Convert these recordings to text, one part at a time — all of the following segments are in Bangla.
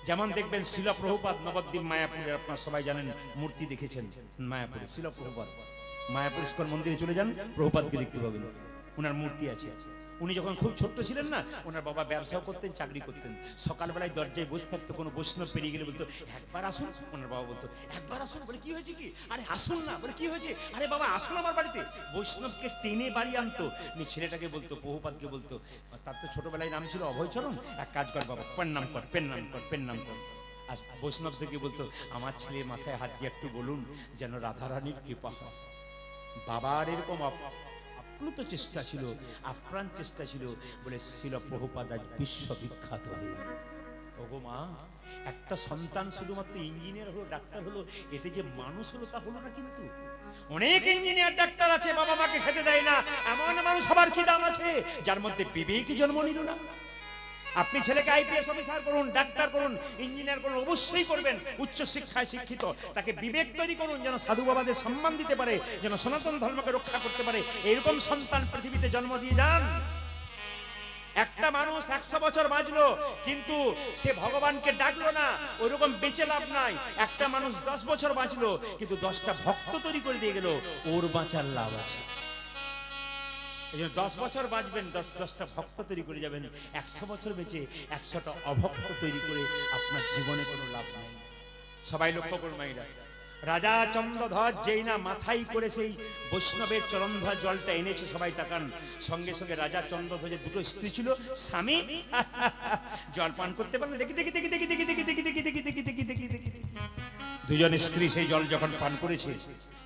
যেমন দেখবেন শিল প্রভুপাদ নবদ্বীপ মায়াপুরে, আপনারা সবাই জানেন, মূর্তি দেখেছেন মায়াপুরে শিল প্রভুপাদ। মায়াপুর ইস্কন মন্দিরে চলে যান, প্রভুপাদকে দেখতে পাবেন, ওনার মূর্তি আছে। উনি যখন খুব ছোট্ট ছিলেন না, ওনার বাবা ব্যবসাও করতেন, চাকরি করতেন। সকালবেলায় দরজায় বসে থাকতো, কোনো বৈষ্ণব পেরিয়ে গেলে বলতো একবার আসুন। ওনার বাবা বলতো একবার আসুন। বলে কি হয়েছে কি? আরে আসুন না। বলে কি হয়েছে? আরে বাবা আসুন আমার বাড়িতে। বৈষ্ণবকে টেনে বাড়ি আনতো। ছেলেটাকে বলতো, প্রভুপাদকে বলতো, তার তো ছোটবেলায় নাম ছিল অভয়চরণ, এক কাজ কর বাবা, প্রণাম কর, পেন্নাম কর, পেন্নাম কর। আর বৈষ্ণব থেকে বলতো আমার ছেলের মাথায় হাত দিয়ে একটু বলুন যেন রাধারানীর কৃপা হয়। বাবার এরকম আপ্লুত চেষ্টা ছিল, আপ্রাণ চেষ্টা ছিল বলে শিল প্রভুপাদ আজ বিশ্ববিখ্যাত হয়ে। ওগো মা, একটা সন্তান শুধুমাত্র ইঞ্জিনিয়ার হলো, ডাক্তার হলো, এতে যে মানুষ হলো তা হলো না। কিন্তু অনেক ইঞ্জিনিয়ার ডাক্তার আছে, বাবা মাকে খেতে দেয় না, এমন মানুষ সবার কি দাম আছে যার মধ্যে বিবেকই জন্ম নিল না। আপনি ছেলেকে আইপিএস অফিসার করুন, ডাক্তার করুন, ইঞ্জিনিয়ার করুন, অবশ্যই করবেন, উচ্চ শিক্ষায় শিক্ষিত, তাকে বিবেক তৈরি করুন যেন সাধু বাবাদের সম্মান দিতে পারে, যেন সনাতন ধর্মকে রক্ষা করতে পারে। এরকম সন্তান পৃথিবীতে জন্ম দিয়ে যান। একটা মানুষ 100 বছর বাঁচলো কিন্তু সে ভগবানকে ডাকলো না, ওইরকম বেঁচে লাভ নাই। একটা মানুষ 10 বছর বাঁচলো কিন্তু 10টা ভক্ত তৈরি করে দিয়ে গেল, ওর বাঁচার লাভ আছে। 10 বছর বাঁচবেন, 10টা ভক্ত তৈরি করে যাবেন। 100 বছর বেঁচে 100টা অভক্ত তৈরি করে আপনার জীবনে কোনো লাভ নেই। সবাই লক্ষ্য করুন মাইরা, রাজা চন্দ্রধ্বজ যেই না মাথায় করে সেই বৈষ্ণবের চরণধোয়া জলটা এনেছে, সবাই তাকান, সঙ্গে সঙ্গে রাজা চন্দ্রধ্বজের দুটো স্ত্রী ছিল, স্বামী জল পান করতে পারলে দেখি দেখি দেখি দেখি দেখি দেখি দেখি দেখি দেখি দেখি দেখি দেখি দেখি দুজন স্ত্রী সেই জল যখন পান করেছে,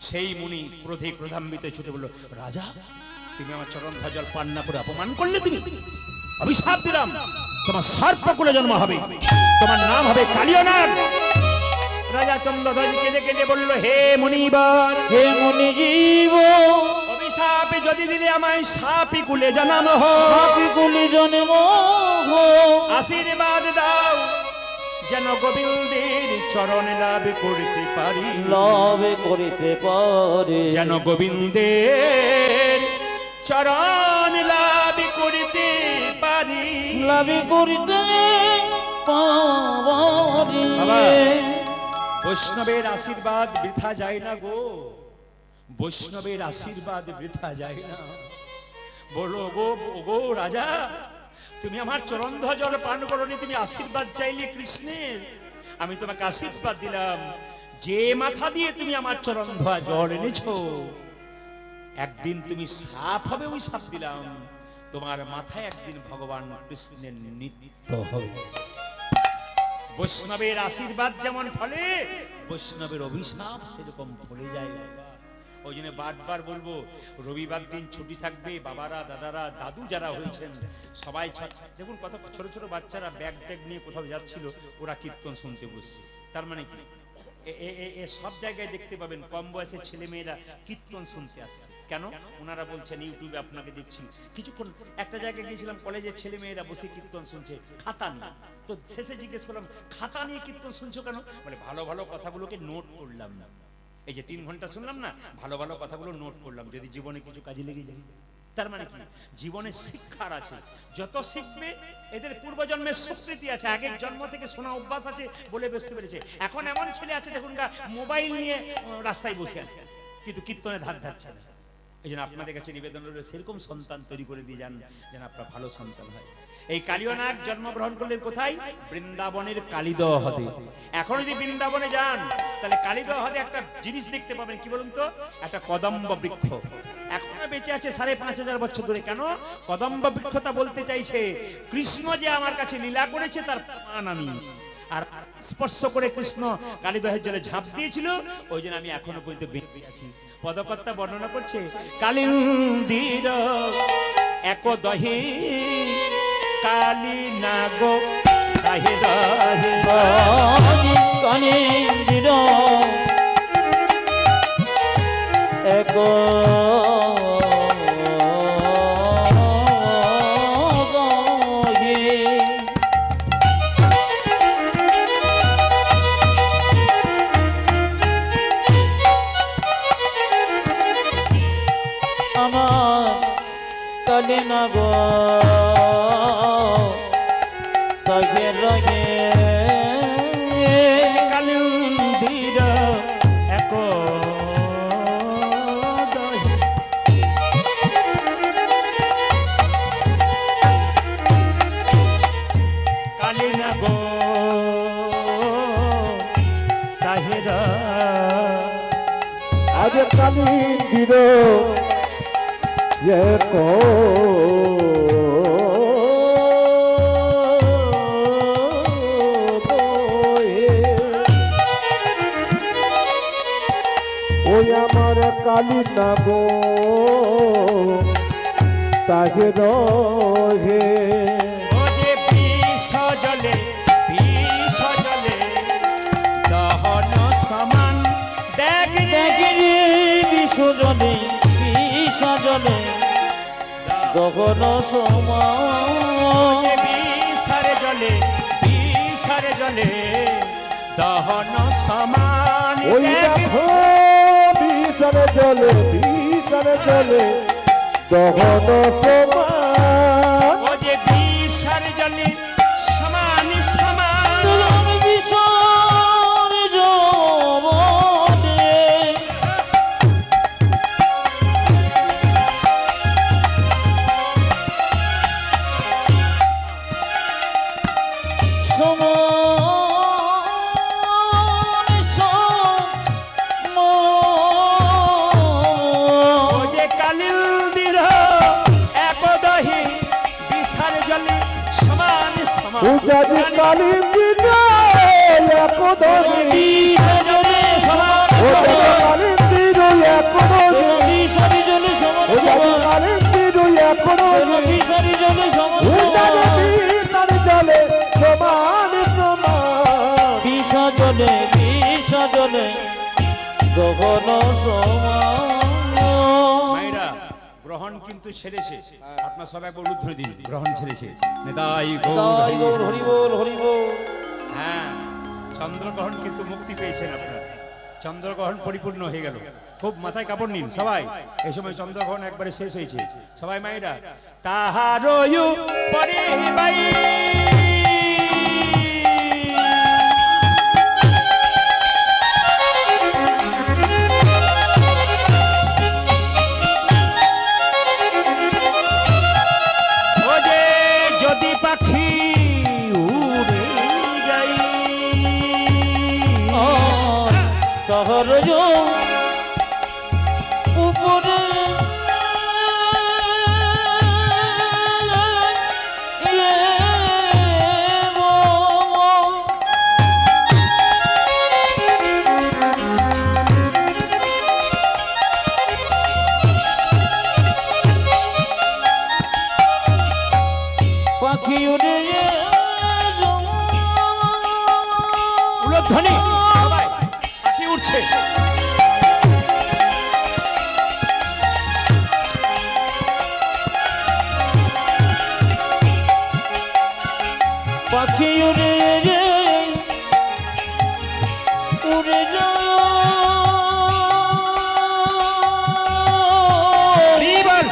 সেই মুনি ক্রোধে ক্রোধান্বিত ছুটে বলল, রাজা তুমি আমার চরণধোয়া জল পান না করে অপমান করলে, তুমি অভিশাপ দিলাম, তোমার সর্পকুলে জন্ম হবে, তোমার নাম হবে কালিয়নাগ। রাজা চন্দ্রধ্বজ কেঁদে কেঁদে বলল, হে মুনিবার, হে মুনিজীব, অভিশাপে যদি দিলে আমায় সাপি কুলে জন্ম হো, সাপি কুলে জন্ম হো, আশীর্বাদ দাও যেন গোবিন্দের চরণ লাভ করতে পারি, লাভ করিতে পারি, যেন গোবিন্দের চরণ লাভ করতে পারি, লাভ করিতে পারি। বৈষ্ণবের আশীর্বাদ বৃথা যায় না গো, বৈষ্ণবের আশীর্বাদ বৃথা যায় না। বলো গো, গো রাজা, তুমি আমার চরণধোয়া জল পান করনি, তুমি আশীর্বাদ চাইলে কৃষ্ণের, আমি তোমাকে আশীর্বাদ দিলাম, যে মাথা দিয়ে তুমি আমার চরণধোয়া জল এনেছো, একদিন তুমি সাপ হবে, ওই সাপ দিলাম, তোমার মাথায় একদিন ভগবান কৃষ্ণের নিত্য হবে। বৈষ্ণবের আশীর্বাদ যেমন ফলে, বৈষ্ণবের অভিশাপ সেরকম ফলে যায়। ওই জন্য বারবার বলবো, রবিবার দিন ছুটি থাকবে, বাবারা, দাদারা, দাদু যারা হয়েছেন সবাই, দেখুন কত ছোট ছোট বাচ্চারা ব্যাগ ট্যাগ নিয়ে কোথাও যাচ্ছিল, ওরা কীর্তন শুনতে বসছে। তার মানে কি, সব জায়গায় দেখতে পাবেন কম বয়সের ছেলে মেয়েরা কীর্তন শুনতে আসছে। কেন? ওনারা বলছেন ইউটিউবে আপনাকে দেখছি। কিছুক্ষণ একটা জায়গায় গিয়েছিলাম, কলেজের ছেলে মেয়েরা বসে কীর্তন শুনছে, খাতা নিয়ে। তো শেষে জিজ্ঞেস করলাম, খাতা নিয়ে কীর্তন শুনছো কেন? বলে ভালো ভালো কথাগুলোকে নোট করলাম না, এই যে 3 ঘন্টা শুনলাম না, ভালো ভালো কথাগুলো নোট করলাম, যদি জীবনে কিছু কাজে লেগে যায়। তার মানে কি, জীবনে শিক্ষার আছে, যত শিখবে, এদের পূর্বজন্মের স্বীকৃতি আছে, আগের জন্ম থেকে শোনা অভ্যাস আছে বলে বুঝতে পেরেছে। এখন এমন ছেলে আছে দেখুন, মোবাইল নিয়ে রাস্তায় বসে আছে কিন্তু কীর্তনে ধার ধারছে না। এই জন্য আপনাদের কাছে নিবেদন রইল, সেরকম সন্তান তৈরি করে দিয়ে যান যেন আপনার ভালো সন্তান হয়। এই কালিয়নাগ জন্মগ্রহণ করলেন কোথায়? বৃন্দাবনের কালিদহ হ্রদে। এখন যদি বৃন্দাবনে যান তাহলে কালিদহ হ্রদে একটা জিনিস দেখতে পাবেন, কি বলুন তো, একটা কদম্ব বৃক্ষ এখনো বেঁচে আছে 5500 বছর ধরে। কেন কদম্ব বৃক্ষতা বলতে চাইছে, কৃষ্ণ যে আমার কাছে লীলা করেছে তার প্রমাণ আমি, আর স্পর্শ করে কৃষ্ণ কালিদহের জলে ঝাঁপ দিয়েছিল, ওই জন্য আমি এখনো পর্যন্ত বেঁচে আছি। পদকর্তা বর্ণনা করছে, কালিন্দির এক দহে কালী নাগো রাহে রাহে, কালিন্দির এক কালী নাগো গো তাহেরা আজ কালিন্দির এক ওই আমার কালী না গো তাহে রহে ও যে বিষ জলে দহন সমান দেখ রে দেখি বিশ্বজনে বিষজনে গগন সমান যে বিষারে জলে দহন সমান ওই দেখ দেখো বিষরে জলে দহন সমান ও যে বিষার জলে সমান সমান চলন বিষর যৌবনে ও যে কালিন্দির একদহি বিষার জলে সমান সমান উজাদি কালিন্দির একদহি বিষার জলে সমান উজাদি সমান কালিন্দির একদহি উজাদি কালিন্দির একদহি উজাদি বিষর জলে সমান সমান বিষজনে গগন সমান মায়েরা গ্রহণ কিন্তু ছেড়েছে আপনার সব একবার উদ্ধৃতি দিন গ্রহণ ছেড়েছে নেতাই গৌর হরি গৌর হরিবোল হরিবোল হ্যাঁ চন্দ্রগ্রহণ কিন্তু মুক্তি পেয়েছেন আপনারা চন্দ্রগ্রহণ পরিপূর্ণ হয়ে গেল খুব মাথায় কাপড় নিন সবাই এই সময় চন্দ্রগ্রহণ একবারে শেষ হয়েছে সবাই মায়েরা তাহারয়ু পরিবাই ও যে যদি পাখি উড়ে যাই শহর উপরে পাখি উড়ে উলধ্বনি সবাই পাখি উঠছে পাখি উড়ে বিবল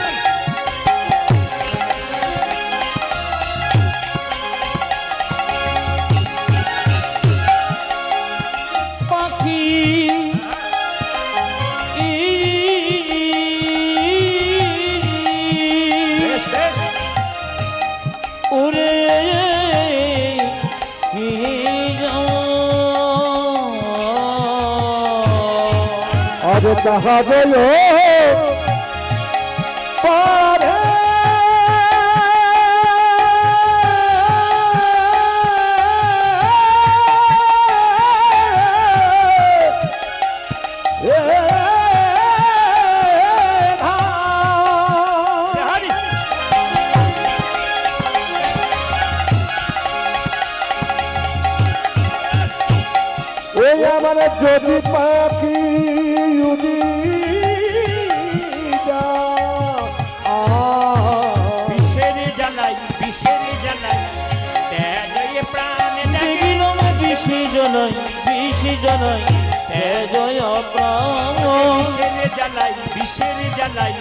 পাখি বেশ বেশ উড়ে আজ তাহাবে পারে হারি ওই আমার যদি পাখি উড়ি বিষের জ্বালাই তেজয়ে প্রাণ লাগে বিশি জনাই জয় প্রাণ বিষের জ্বালাই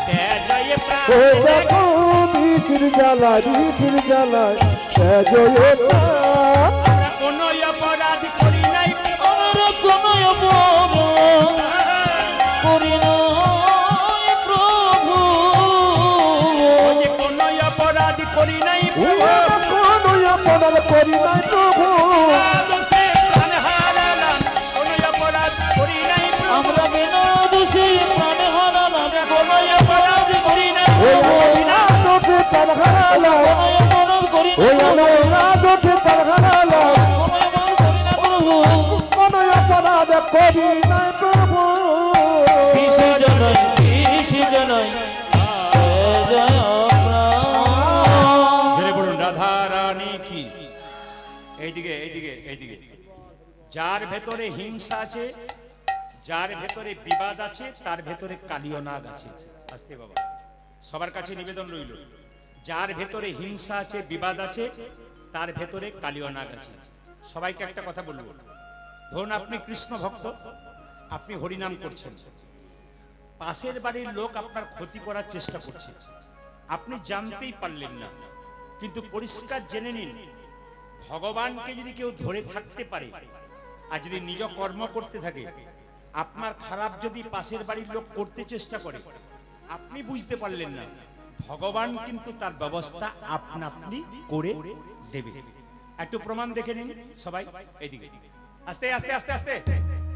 তেজয়ে প্রাণ ওই লাগে দেখো বিচির জ্বালায় আমরা কোনো অপরাধ করি নাই আমরা কোনো অপরাধ করি নাই প্রভু ও যে কোনো অপরাধ করি নাই কোনো অপরাধ করি না নাই প্রভু দোষে প্রাণ হারালাম কোনো অপরাধ করি নাই প্রভু। আমরা বিনা দোষে প্রাণ হারালাম কোনো অপরাধ করি না ওই প্রভু। আমি না দোষে প্রাণ হারালাম কোনো অপরাধ করি না ওই প্রভু। আমি না দোষে প্রাণ হারালাম কোনো অপরাধ করি না প্রভু। কোনো অপরাধ করি নাই প্রভু কিসে জানাই জয় প্রাণ। জোরে বলুন রাধা রানী কি। এইদিকে এইদিকে এইদিকে, যার ভেতরে হিংসা আছে, যার ভেতরে বিবাদ আছে, তার ভেতরে কালীয় নাগ আছে। আস্তে বাবা, সবার কাছে নিবেদন রইল, যার ভেতরে হিংসা আছে, বিবাদ আছে, তার ভেতরে কালীয় নাগ আছে। সবাইকে একটা কথা বলবো, ধরুন আপনি কৃষ্ণ ভক্ত, আপনি হরিনাম করছেন, পাশের বাড়ির লোক আপনার ক্ষতি করার চেষ্টা করছে, আপনি জানতেই পারলেন না, কিন্তু পরিষ্কার জেনে নিন, ভগবানকে যদি কেউ ধরে থাকতে পারে আর যদি নিজ কর্ম করতে থাকে, আপনার খারাপ যদি পাশের বাড়ির লোক করতে চেষ্টা করে, আপনি বুঝতে পারলেন না, ভগবান কিন্তু তার ব্যবস্থা আপনা আপনি করে দেবে। একটু প্রমাণ দেখে নিন সবাই, এইদিকে আস্তে আস্তে আস্তে আস্তে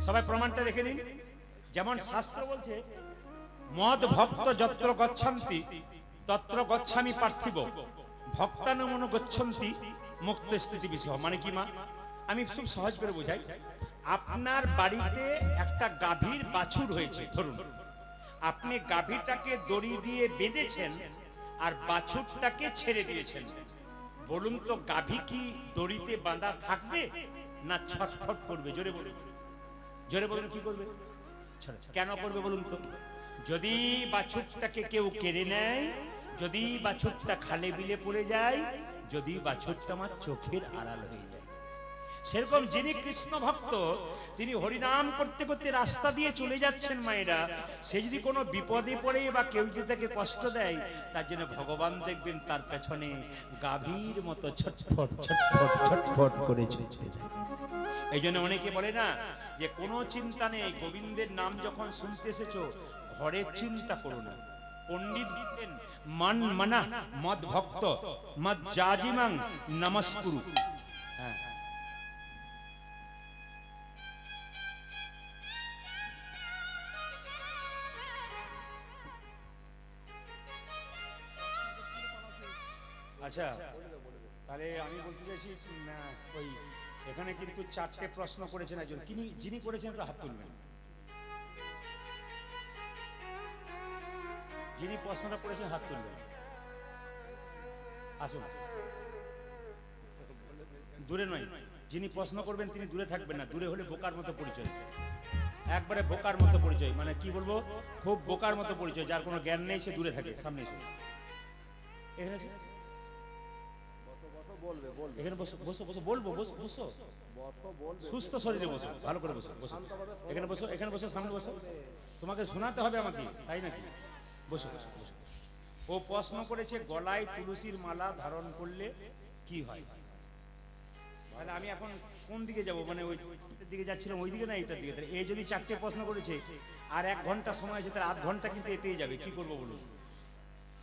সবাই প্রমাণটা দেখে নিন। যেমন শাস্ত্র বলছে, মদ ভক্ত যত্র গচ্ছন্তি তত্র গচ্ছামি পার্থিব, ভক্তানুমনো গচ্ছন্তি মুক্ত স্থিতি বিষয়। মানে কি মা, আমি খুব সহজ করে বোঝাই। আপনার বাড়িতে একটা গাভীর বাছুর হয়েছে, ধরুন আপনি গাভীটাকে দড়ি দিয়ে বেঁধেছেন আর বাছুরটাকে ছেড়ে দিয়েছেন। বলুন তো, গাভী কি দড়িতে বাঁধা থাকবে না ছটফট করবে? জোরে বলুন, জোরে বলুন, কি করবে? কেন করবে বলুন তো? যদি বাছুরটাকে কেউ কেড়ে নেয়, যদি বাছুরটা খালে বিলে পড়ে যায়, যদি বাছুরটা আমার চোখের আড়াল হয়ে যায়, সেরকম যিনি কৃষ্ণ ভক্ত, তিনি হরিনাম করতে করতে রাস্তা দিয়ে চলে যাচ্ছেন মায়েরা, সে যদি কোনো বিপদে পড়ে বা কেউ যদি তাকে কষ্ট দেয়, তার জন্য ভগবান দেখবেন তার পেছনে গাভীর মতো ছটফট ছটফট ছটফট করে চলতে থাকে। এই জন্য অনেকে বলে না যে কোনো চিন্তা নেই, গোবিন্দের নাম যখন শুনতে এসেছো ঘরের চিন্তা করো না। পণ্ডিত বললেন, মান মানা মদ ভক্ত মদ জাজিমাং নমস্কুরু। হ্যাঁ, আচ্ছা, তাহলে আমি বলতে চাইছি, ওই এখানে কিন্তু 4টে প্রশ্ন করেছেন একজন, যিনি করেছেন একটু হাত তুলবেন। যিনি প্রশ্নটা করেছেন হাত তুলবেন, আসুন। দূরে নয়, যিনি প্রশ্ন করবেন তিনি দূরে থাকবেন না, দূরে হলে বোকার মতো পরিচয়, একবারে বোকার মতো পরিচয়, মানে কি বলবো, খুব বোকার মতো পরিচয়, যার কোনো জ্ঞান নেই সে দূরে থাকে, সামনে এসে এখানে এখানে বসো বসো বসো, বলবো বসো বসো, সুস্থ শরীরে বসো, ভালো করে বসো বসো, এখানে বসো, এখানে বসো, সামনে বসো, তোমাকে শোনাতে হবে আমাকে, তাই নাকি? বসো বসো বসো। ও প্রশ্ন করেছে গলায় তুলসীর মালা ধারণ করলে কি হয়। তাহলে আমি এখন কোন দিকে যাব, মানে ওই দিকে যাচ্ছিলাম, ওই দিকে না এইটার দিকে। এই যদি 4টে প্রশ্ন করেছে আর 1 ঘন্টা সময় আছে, তাহলে 1/2 ঘন্টা কিন্তু এতেই যাবে। কি করবো বলুন,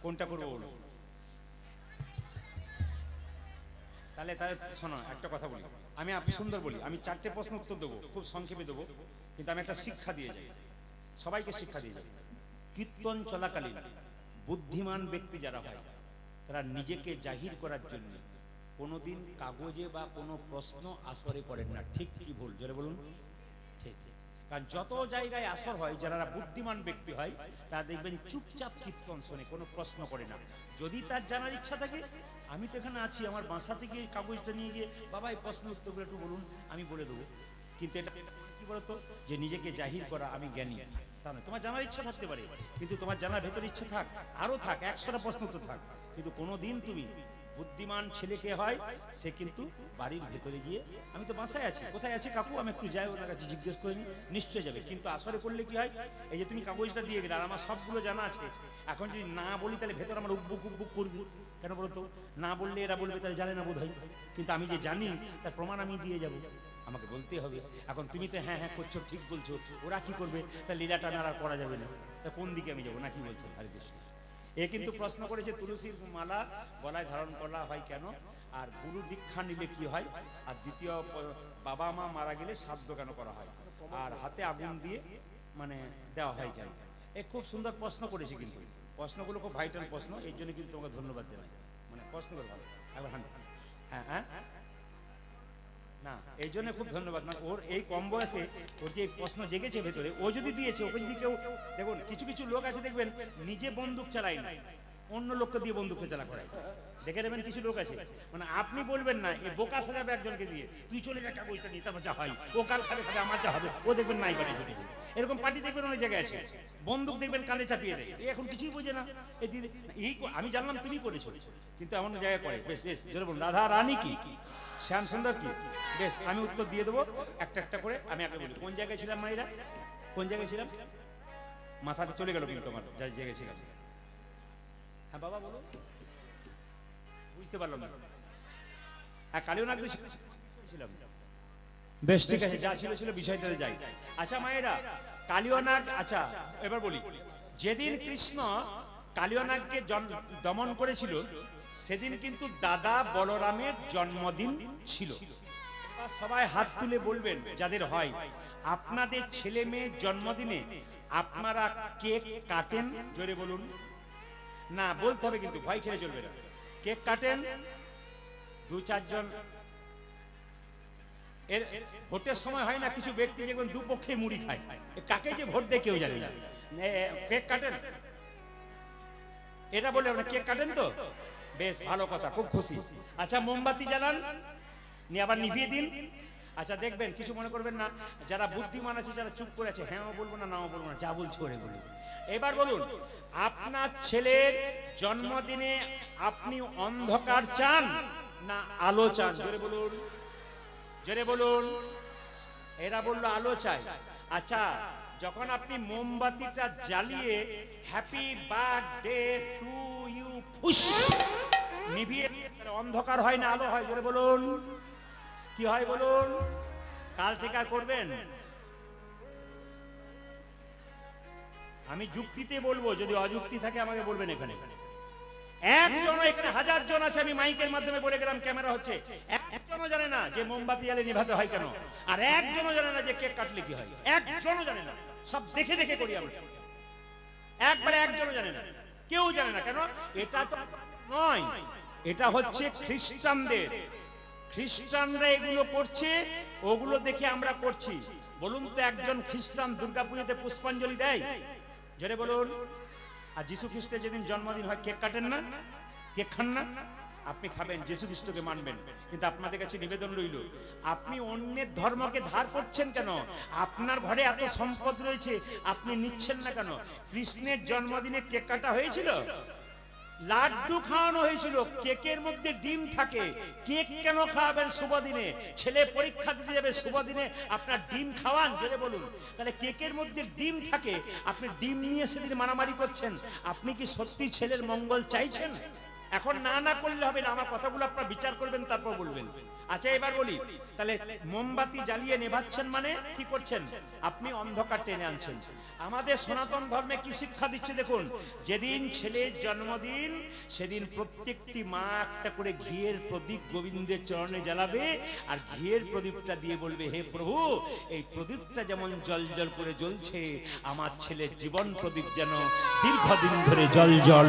কোনটা করবো বলুন? তাহলে তাহলে শোনো, একটা কথা বলি, আমি সুন্দর বলি, আমি 4টে প্রশ্ন উত্তর দেবো, খুব সংক্ষেপে দেবো, কিন্তু আমি একটা শিক্ষা দিয়ে যাই, সবাইকে শিক্ষা দিয়ে যাই। কীর্তন চলাকালীন বুদ্ধিমান ব্যক্তি যারা হয়, তারা নিজেকে জাহির করার জন্য কোনোদিন কাগজে বা কোনো প্রশ্ন আসরে করেন না। ঠিক কি ভুল? জোরে বলুন। ঠিক। কারণ যত জায়গায় আসর হয়, যারা বুদ্ধিমান ব্যক্তি হয়, তারা দেখবেন চুপচাপ কীর্তন শোনে, কোনো প্রশ্ন করে না। যদি তার জানার ইচ্ছা থাকে, আমি তো এখানে আছি, আমার বাসা থেকে কাগজটা নিয়ে গিয়ে, বাবা এই প্রশ্ন উত্তরগুলো একটু বলুন, আমি বলে দেবো। কিন্তু এটা কি বলতো, যে নিজেকে জাহির করা আমি জ্ঞানী, তা নয়। তোমার জানার ইচ্ছা থাকতে পারে, কিন্তু তোমার জানার ভেতর ইচ্ছা থাক, আরো থাক, 100টা প্রশ্ন তো থাক, কিন্তু কোনোদিন তুমি বুদ্ধিমান ছেলেকে হয়, সে কিন্তু বাড়ির ভেতরে গিয়ে, আমি তো বাসায় আছি, কোথায় আছে কাকু, আমি একটু যাই ওনার কাছে জিজ্ঞেস করে নি, নিশ্চয় যাবে। কিন্তু আসরে করলে কি হয়, এই যে তুমি কাগজটা দিয়ে গেলে, আর আমার সবগুলো জানা আছে, এখন যদি না বলি তাহলে ভেতর আমার উকবুক উকবুক করবে। কেন বলতো, না বললে এরা বলবে তাহলে জানে না বোধ হয়, কিন্তু আমি যে জানি তার প্রমাণ আমি দিয়ে যাব, আমাকে বলতে হবে। এখন তুমি তো হ্যাঁ হ্যাঁ করছো, ঠিক বলছো, ওরা কি করবে, তা লীলাটা আর করা যাবে না, তা কোন দিকে আমি যাবো, না কি বলছেন? হরে কৃষ্ণ। এ কিন্তু প্রশ্ন করেছে তুলসীর মালা গলায় ধারণ করা হয় কেন, আর গুরু দীক্ষা নিলে কি হয়, আর দ্বিতীয় বাবা মা মারা গেলে শ্রাদ্ধ কেন করা হয়, আর হাতে আগুন দিয়ে মানে দেওয়া হয় কেন? এ খুব সুন্দর প্রশ্ন করেছে, কিন্তু প্রশ্নগুলো খুব ভাইটাল প্রশ্ন, এই জন্য কিন্তু তোমাকে ধন্যবাদ জানাই। মানে প্রশ্নগুলো ভালো, একবার হ্যাঁ হ্যাঁ না, এই জন্য খুব ধন্যবাদ। মানে ওর এই কম বয়সে ওর যে প্রশ্ন জেগেছে ভেতরে, ও যদি দিয়েছে, ওকে যদি কেউ, দেখুন কিছু কিছু লোক আছে দেখবেন নিজে বন্দুক চালায় না, অন্য লোককে দিয়ে বন্দুক চালা করায়, দেখে নেবেন কিছু লোক আছে, মানে আপনি বলবেন না, এ বোকা সাজাবে একজনকে দিয়ে, তুই চলে যা কাগজটা নিয়ে, তারপর যা হয় ও কাল খাবে খাবে, আমার যা হবে, ও দেখবেন নাই পার্টি করে দেবে। এরকম পার্টি দেখবেন অনেক জায়গায় আছে, বন্দুক দেখবেন কাঁধে চাপিয়ে দেয়, এ এখন কিছুই বোঝে না, এই দিদি এই আমি জানলাম তুমি করেছো, কিন্তু এমন জায়গায় করে। বেশ বেশ জোরে বলুন, রাধা রানী কি, শ্যাম সুন্দর কি? বেশ, আমি উত্তর দিয়ে দেবো একটা একটা করে। আমি আগে বলি কোন জায়গায় ছিলাম মাইরা, কোন জায়গায় ছিলাম, মাথাটা চলে গেল কিন্তু আমার যাই জায়গায় ছিলাম। হ্যাঁ বাবা বলো, বুঝতে পারলাম না। হ্যাঁ কালীনাগ ছিলাম, বেশ ঠিক আছে, যা ছিল ছিল, বিষয়টাতে যাই। আচ্ছা মায়েরা, কালীনাগ, আচ্ছা এবার বলি, যেদিন কৃষ্ণ কালীনাগকে দমন করেছিল সেদিন কিন্তু দাদা বলরামের জন্মদিন ছিল। সবাই হাত তুলে বলবেন যাদের হয়, আপনাদের ছেলে মেয়ের জন্মদিনে আপনারা কেক কাটেন? জোরে বলুন। না বলতে হবে কিন্তু, ভয় খেলে চলবে না। কেক কাটেন? দু চারজন। এর ভোটের সময় হয় না, কিছু ব্যক্তি যেমন দুপক্ষে মুড়ি খায়, কাকে যে ভোট দেয় কেউ জানে না। কেক কাটেন? এটা বলে আপনারা কেক কাটেন তো? বেশ ভালো কথা, খুব খুশি। আচ্ছা মোমবাতি জ্বালান, নিয়ে আবার নিভিয়ে দিন। আচ্ছা দেখবেন, কিছু মনে করবেন না, যারা বুদ্ধিমান আছে, যারা চুপ করে আছে, হ্যাঁও বলবো না নাও বলবো না, যা বলছি করে বলি। এবার বলুন, আপনার ছেলের জন্মদিনে আপনি অন্ধকার চান না আলো চান? জোরে বলুন, জোরে বলুন। এরা বললো আলো চাই। আচ্ছা যখন আপনি মোমবাতিটা জ্বালিয়ে হ্যাপি বার্থডে টু ইউ ফুস নিভিয়ে, অন্ধকার হয় না আলো হয়? জোরে বলুন, কি হয় বলুন? কাল থেকে আর করবেন? আমি যুক্তিতে বলবো, যদি অযুক্তি থাকে আমাকে বলবেন। এখানে একজন, এখানে হাজার জন আছে, আমি মাইকের মাধ্যমে বলে গেলাম, ক্যামেরা হচ্ছে, একজনও জানে না যে মোমবাতি জ্বালে নিভাতে হয় কেন, আর একজনও জানে না যে কেক কাটলে কি হয়, একজনও জানে না। সব দেখে দেখে করি আমরা, একবারে একজনও জানে না, কেউ জানে না। কেন? এটা তো নয়, এটা হচ্ছে খ্রিস্টানদের। খ্রিস্টানরা এগুলো করছে, ওগুলো দেখে আমরা করছি। বলুন তো, একজন খ্রিস্টান দুর্গাপুজোতে পুষ্পাঞ্জলি দেয়? জোরে বলুন। আর যীশু খ্রিস্টের যেদিন জন্মদিন হয় কেক কাটেন না? কেক খান না? আপনি খাবেন, যীশু খ্রিস্টকে মানবেন, কিন্তু আপনাদের কাছে নিবেদন রইল, আপনি অন্যের ধর্মকে ধার করছেন কেন? আপনার ঘরে এত সম্পদ রয়েছে, আপনি নিচ্ছেন না কেন? কৃষ্ণের জন্মদিনে কেক কাটা হয়েছিল, লাড্ডু খাওয়ানো হয়েছিল, কেকের মধ্যে ডিম থাকে। কেক কেন খাওয়াবেন শুভ দিনে? ছেলে পরীক্ষা দিতে যাবে শুভ দিনে, আপনার ডিম খাওয়ান? জোরে বলুন। তাহলে কেকের মধ্যে ডিম থাকে, আপনি ডিম নিয়ে সেদিন মারামারি করছেন। আপনি কি সত্যি ছেলের মঙ্গল চাইছেন? এখন না না করলে হবে না, আমার কথাগুলো আপনারা বিচার করবেন, তারপর বলবেন। আচ্ছা এবার বলি, তাহলে মোমবাতি জ্বালিয়ে নেভাচ্ছেন মানে কি করছেন? আপনি অন্ধকার টেনে আনছেন। আমাদের সনাতন ধর্মে কি শিক্ষা দিচ্ছে দেখুন, যেদিন ছেলের জন্মদিন সেদিন প্রত্যেকটি মা একটা করে ঘিয়ের প্রদীপ গোবিন্দের চরণে জ্বালাবে, আর ঘিয়ের প্রদীপটা দিয়ে বলবে, হে প্রভু, এই প্রদীপটা যেমন জল জল করে জ্বলছে, আমার ছেলের জীবন প্রদীপ যেন দীর্ঘদিন ধরে জল জল।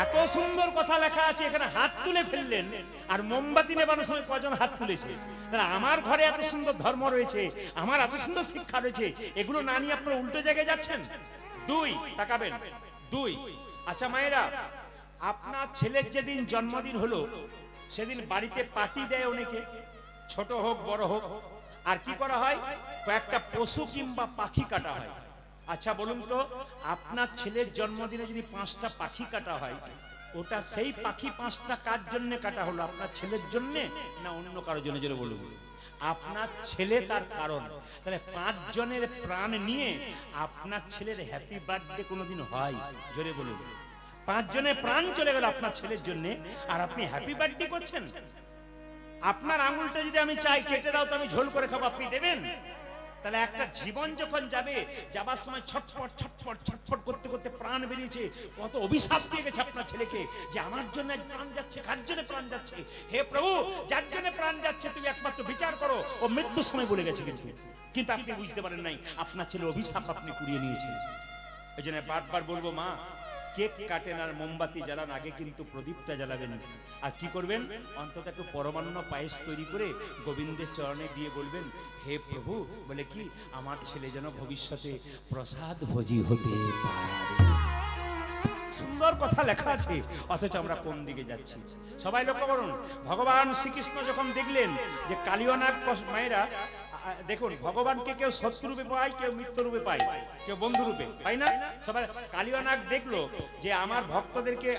এত সুন্দর কথা লেখা আছে, এখানে হাত তুলে ফেললেন, আর মোমবাতি নেবানোর সময় কজন হাত তুলেছে? তাহলে আমার ঘরে এত সুন্দর ধর্ম রয়েছে, আমার এত সুন্দর শিক্ষা রয়েছে, এগুলো না নিয়ে আপনারা উল্টো জায়গায় যাচ্ছেন। দুই, তাকাবেন। দুই, আচ্ছা মায়েরা, আপনার ছেলের যেদিন জন্মদিন হলো সেদিন বাড়িতে পার্টি দেয় অনেকে, ছোট হোক বড় হোক। আর কি করা হয়? কয়েকটা পশু কিংবা পাখি কাটা হয়। আচ্ছা বলুন তো, আপনার ছেলের জন্মদিনে যদি 5টা পাখি কাটা হয়, ওটা সেই পাখি 5টা কার জন্য কাটা হলো? আপনার ছেলের জন্য না অন্য কারোর জন্য? জোরে বলুন। আপনার ছেলে তার কারণ। তাহলে 5 জনের প্রাণ নিয়ে আপনার ছেলের হ্যাপি বার্থডে কোনোদিন হয়? জোরে বলুন। 5 জনের প্রাণ চলে গেল আপনার ছেলের জন্য, আর আপনি হ্যাপি বার্থডে করছেন? আপনার আঙুলটা যদি আমি চাই কেটে দাও তো আমি ঝোল করে খাবো, আপনি দেবেন? তাহলে একটা জীবন যখন যাবে, যাবার সময় ছটফট ছটফট ছটফট করতে করতে প্রাণ বেরিয়েছে, কত অভিশাপ দিয়ে গেছে আপনার ছেলেকে যে আমার জন্য প্রাণ যাচ্ছে, কার জন্য প্রাণ যাচ্ছে? হে প্রভু, যার জন্য প্রাণ যাচ্ছে তুমি একমাত্র বিচার করো। ও মৃত্যুর সময় বলে গেছে, কিন্তু আপনি বুঝতে পারেন নাই আপনার ছেলে অভিশাপ আপনি কুড়িয়ে নিয়েছেন। এই জন্য বারবার বলবো, মা কেক কাটেন আর মোমবাতি জ্বালান, আগে কিন্তু প্রদীপটা জ্বালাবেন। আর কি করবেন, অন্তত একটু পরমান্ন পায়েস তৈরি করে গোবিন্দের চরণে দিয়ে বলবেন, হে প্রভু, বলে কি আমার ছেলে যেন ভবিষ্যতে প্রসাদ ভোজি হতে পারে। সুন্দর কথা লেখা আছে, অথচ আমরা কোন দিকে যাচ্ছি? সবাই লক্ষ্য করুন, ভগবান শ্রীকৃষ্ণ যখন দেখলেন যে কালিয়নাগ মায়েরা, দেখুন ভগবানকে কেউ শত্রু রূপে পায়, কেউ মিত্র রূপে পায়, কেউ বন্ধু রূপে পায় না। সবাই কালিয়নাগ দেখলো যে আমার ভক্তদেরকে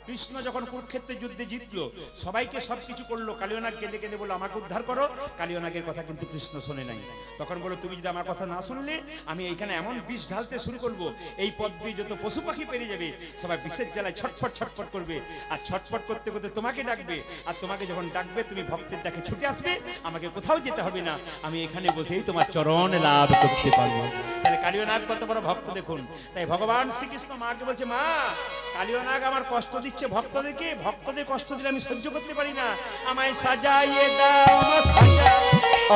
কৃষ্ণ যখন কুরুক্ষেত্রের যুদ্ধে জিতলো, সবাইকে সবকিছু করলো, কালিয়নাগ কেঁদে কেঁদে বললো আমাকে উদ্ধার করো। কালিয়নাগের কথা কিন্তু কৃষ্ণ শোনে নাই। তখন বললো, তুমি যদি আমার কথা না শুনলে আমি এইখানে এমন বিষ ঢালতে শুরু করব, এই পথ দিয়ে যত পশু পাখি পেরিয়ে যাবে সবাই বিষের জ্বালায় ছটফট ছটফট করবে, আর ছটফট করতে করতে তোমাকে ডাকবে, আর তোমাকে যখন ডাকবে তুমি ভক্তের ডাকে ছুটে আসবে, আমাকে কোথাও যেতে হবে না, আমি এখানে বসেই তোমার চরণ লাভ করতে পারবো। তাহলে কালিয়নাগ কত বড় ভক্ত দেখুন। তাই ভগবান শ্রীকৃষ্ণ মাকে বলছে, মা কালিয়নাগ আমার কষ্ট দিচ্ছে ভক্তদেরকে, ভক্তদের কষ্ট দিলে আমি সহ্য করতে পারি না, আমায় সাজাইয়ে দাও,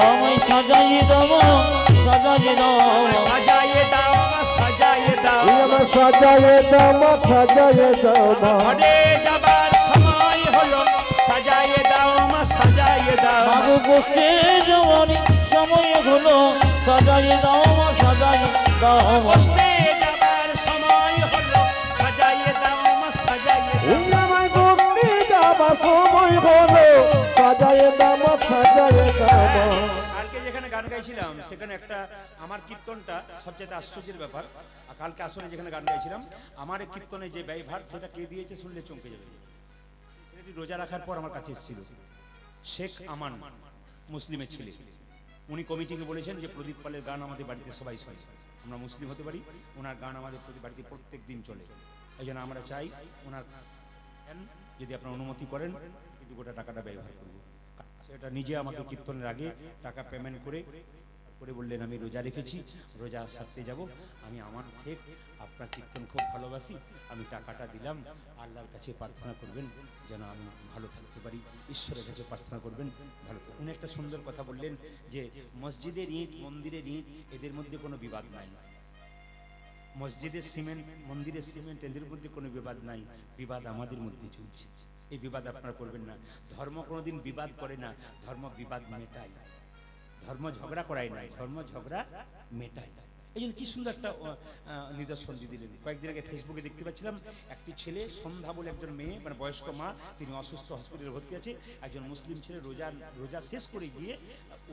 আমায় সাজাইয়ে দাও, সাজাইয়ে দাও, সাজাইয়ে দাও, সাজাইয়ে দাও, আমায় সাজাইয়ে দাও, সাজাইয়ে দাও। ঘরে যাবার সময় হলো, সাজাইয়ে দাও, সাজাইয়ে দাও। মাগো বসতে যাওয়ার সময় হলো, সাজাইয়ে দাও, সাজাইয়ে দাও। বসতে যাবার সময় হলো, সাজাইয়ে দাও, সাজাইয়ে দাও। আমায় ভক্তি যাবার সময় হলো, সাজাইয়ে দাও, সাজাইয়ে দাও। কালকে যেখানে গান গাইছিলাম সেখানে একটা আমার কীর্তনটা সবচেয়ে আশ্চর্যের ব্যাপার। আর কালকে আসলে যেখানে গান গাইছিলাম আমার এই কীর্তনে যে ব্যয়ভার সেটা কে দিয়েছে শুনলে চমকে যাবে। ছেলেটি রোজা রাখার পর আমার কাছে এসেছিল, শেখ আমান, মুসলিমের ছেলে। উনি কমিটিকে বলেছেন যে প্রদীপ পালের গান আমাদের বাড়িতে সবাই শোনে, আমরা মুসলিম হতে পারি, ওনার গান আমাদের বাড়িতে প্রত্যেক দিন চলে। এই জন্য আমরা চাই ওনার যদি আপনারা অনুমতি করেন কিন্তু গোটা টাকাটা ব্যবহার করব। সেটা নিজে আমাকে কীর্তনের আগে টাকা পেমেন্ট করে বললেন, আমি রোজা রেখেছি, রোজা সারতে যাব, আমি আমার শেখ আপনার কীর্তন খুব ভালোবাসি, আমি টাকাটা দিলাম, আল্লাহর কাছে প্রার্থনা করবেন যেন আমি ভালো থাকতে পারি, ঈশ্বরের কাছে প্রার্থনা করবেন ভালো। উনি একটা সুন্দর কথা বললেন যে মসজিদের ইট, মন্দিরের ইট, এদের মধ্যে কোনো বিবাদ নাই, মসজিদের সিমেন্ট, মন্দিরের সিমেন্ট, এদের মধ্যে কোনো বিবাদ নাই, বিবাদ আমাদের মধ্যে চলছে। এই বিবাদ আপনারা করবেন না। ধর্ম কোনোদিন বিবাদ করে না, ধর্ম বিবাদ মেটায়। ধর্ম ঝগড়া করায় না, ধর্ম ঝগড়া মেটায়। এই জন্য কি সুন্দর একটা নিদর্শন দিয়ে দিলেন। কয়েকদিন আগে ফেসবুকে দেখতে পাচ্ছিলাম একটি ছেলে, সন্ধ্যা বলে একজন মেয়ে, মানে বয়স্ক মা, তিনি অসুস্থ, হসপিটালে ভর্তি আছে, একজন মুসলিম ছেলে রোজা শেষ করে গিয়ে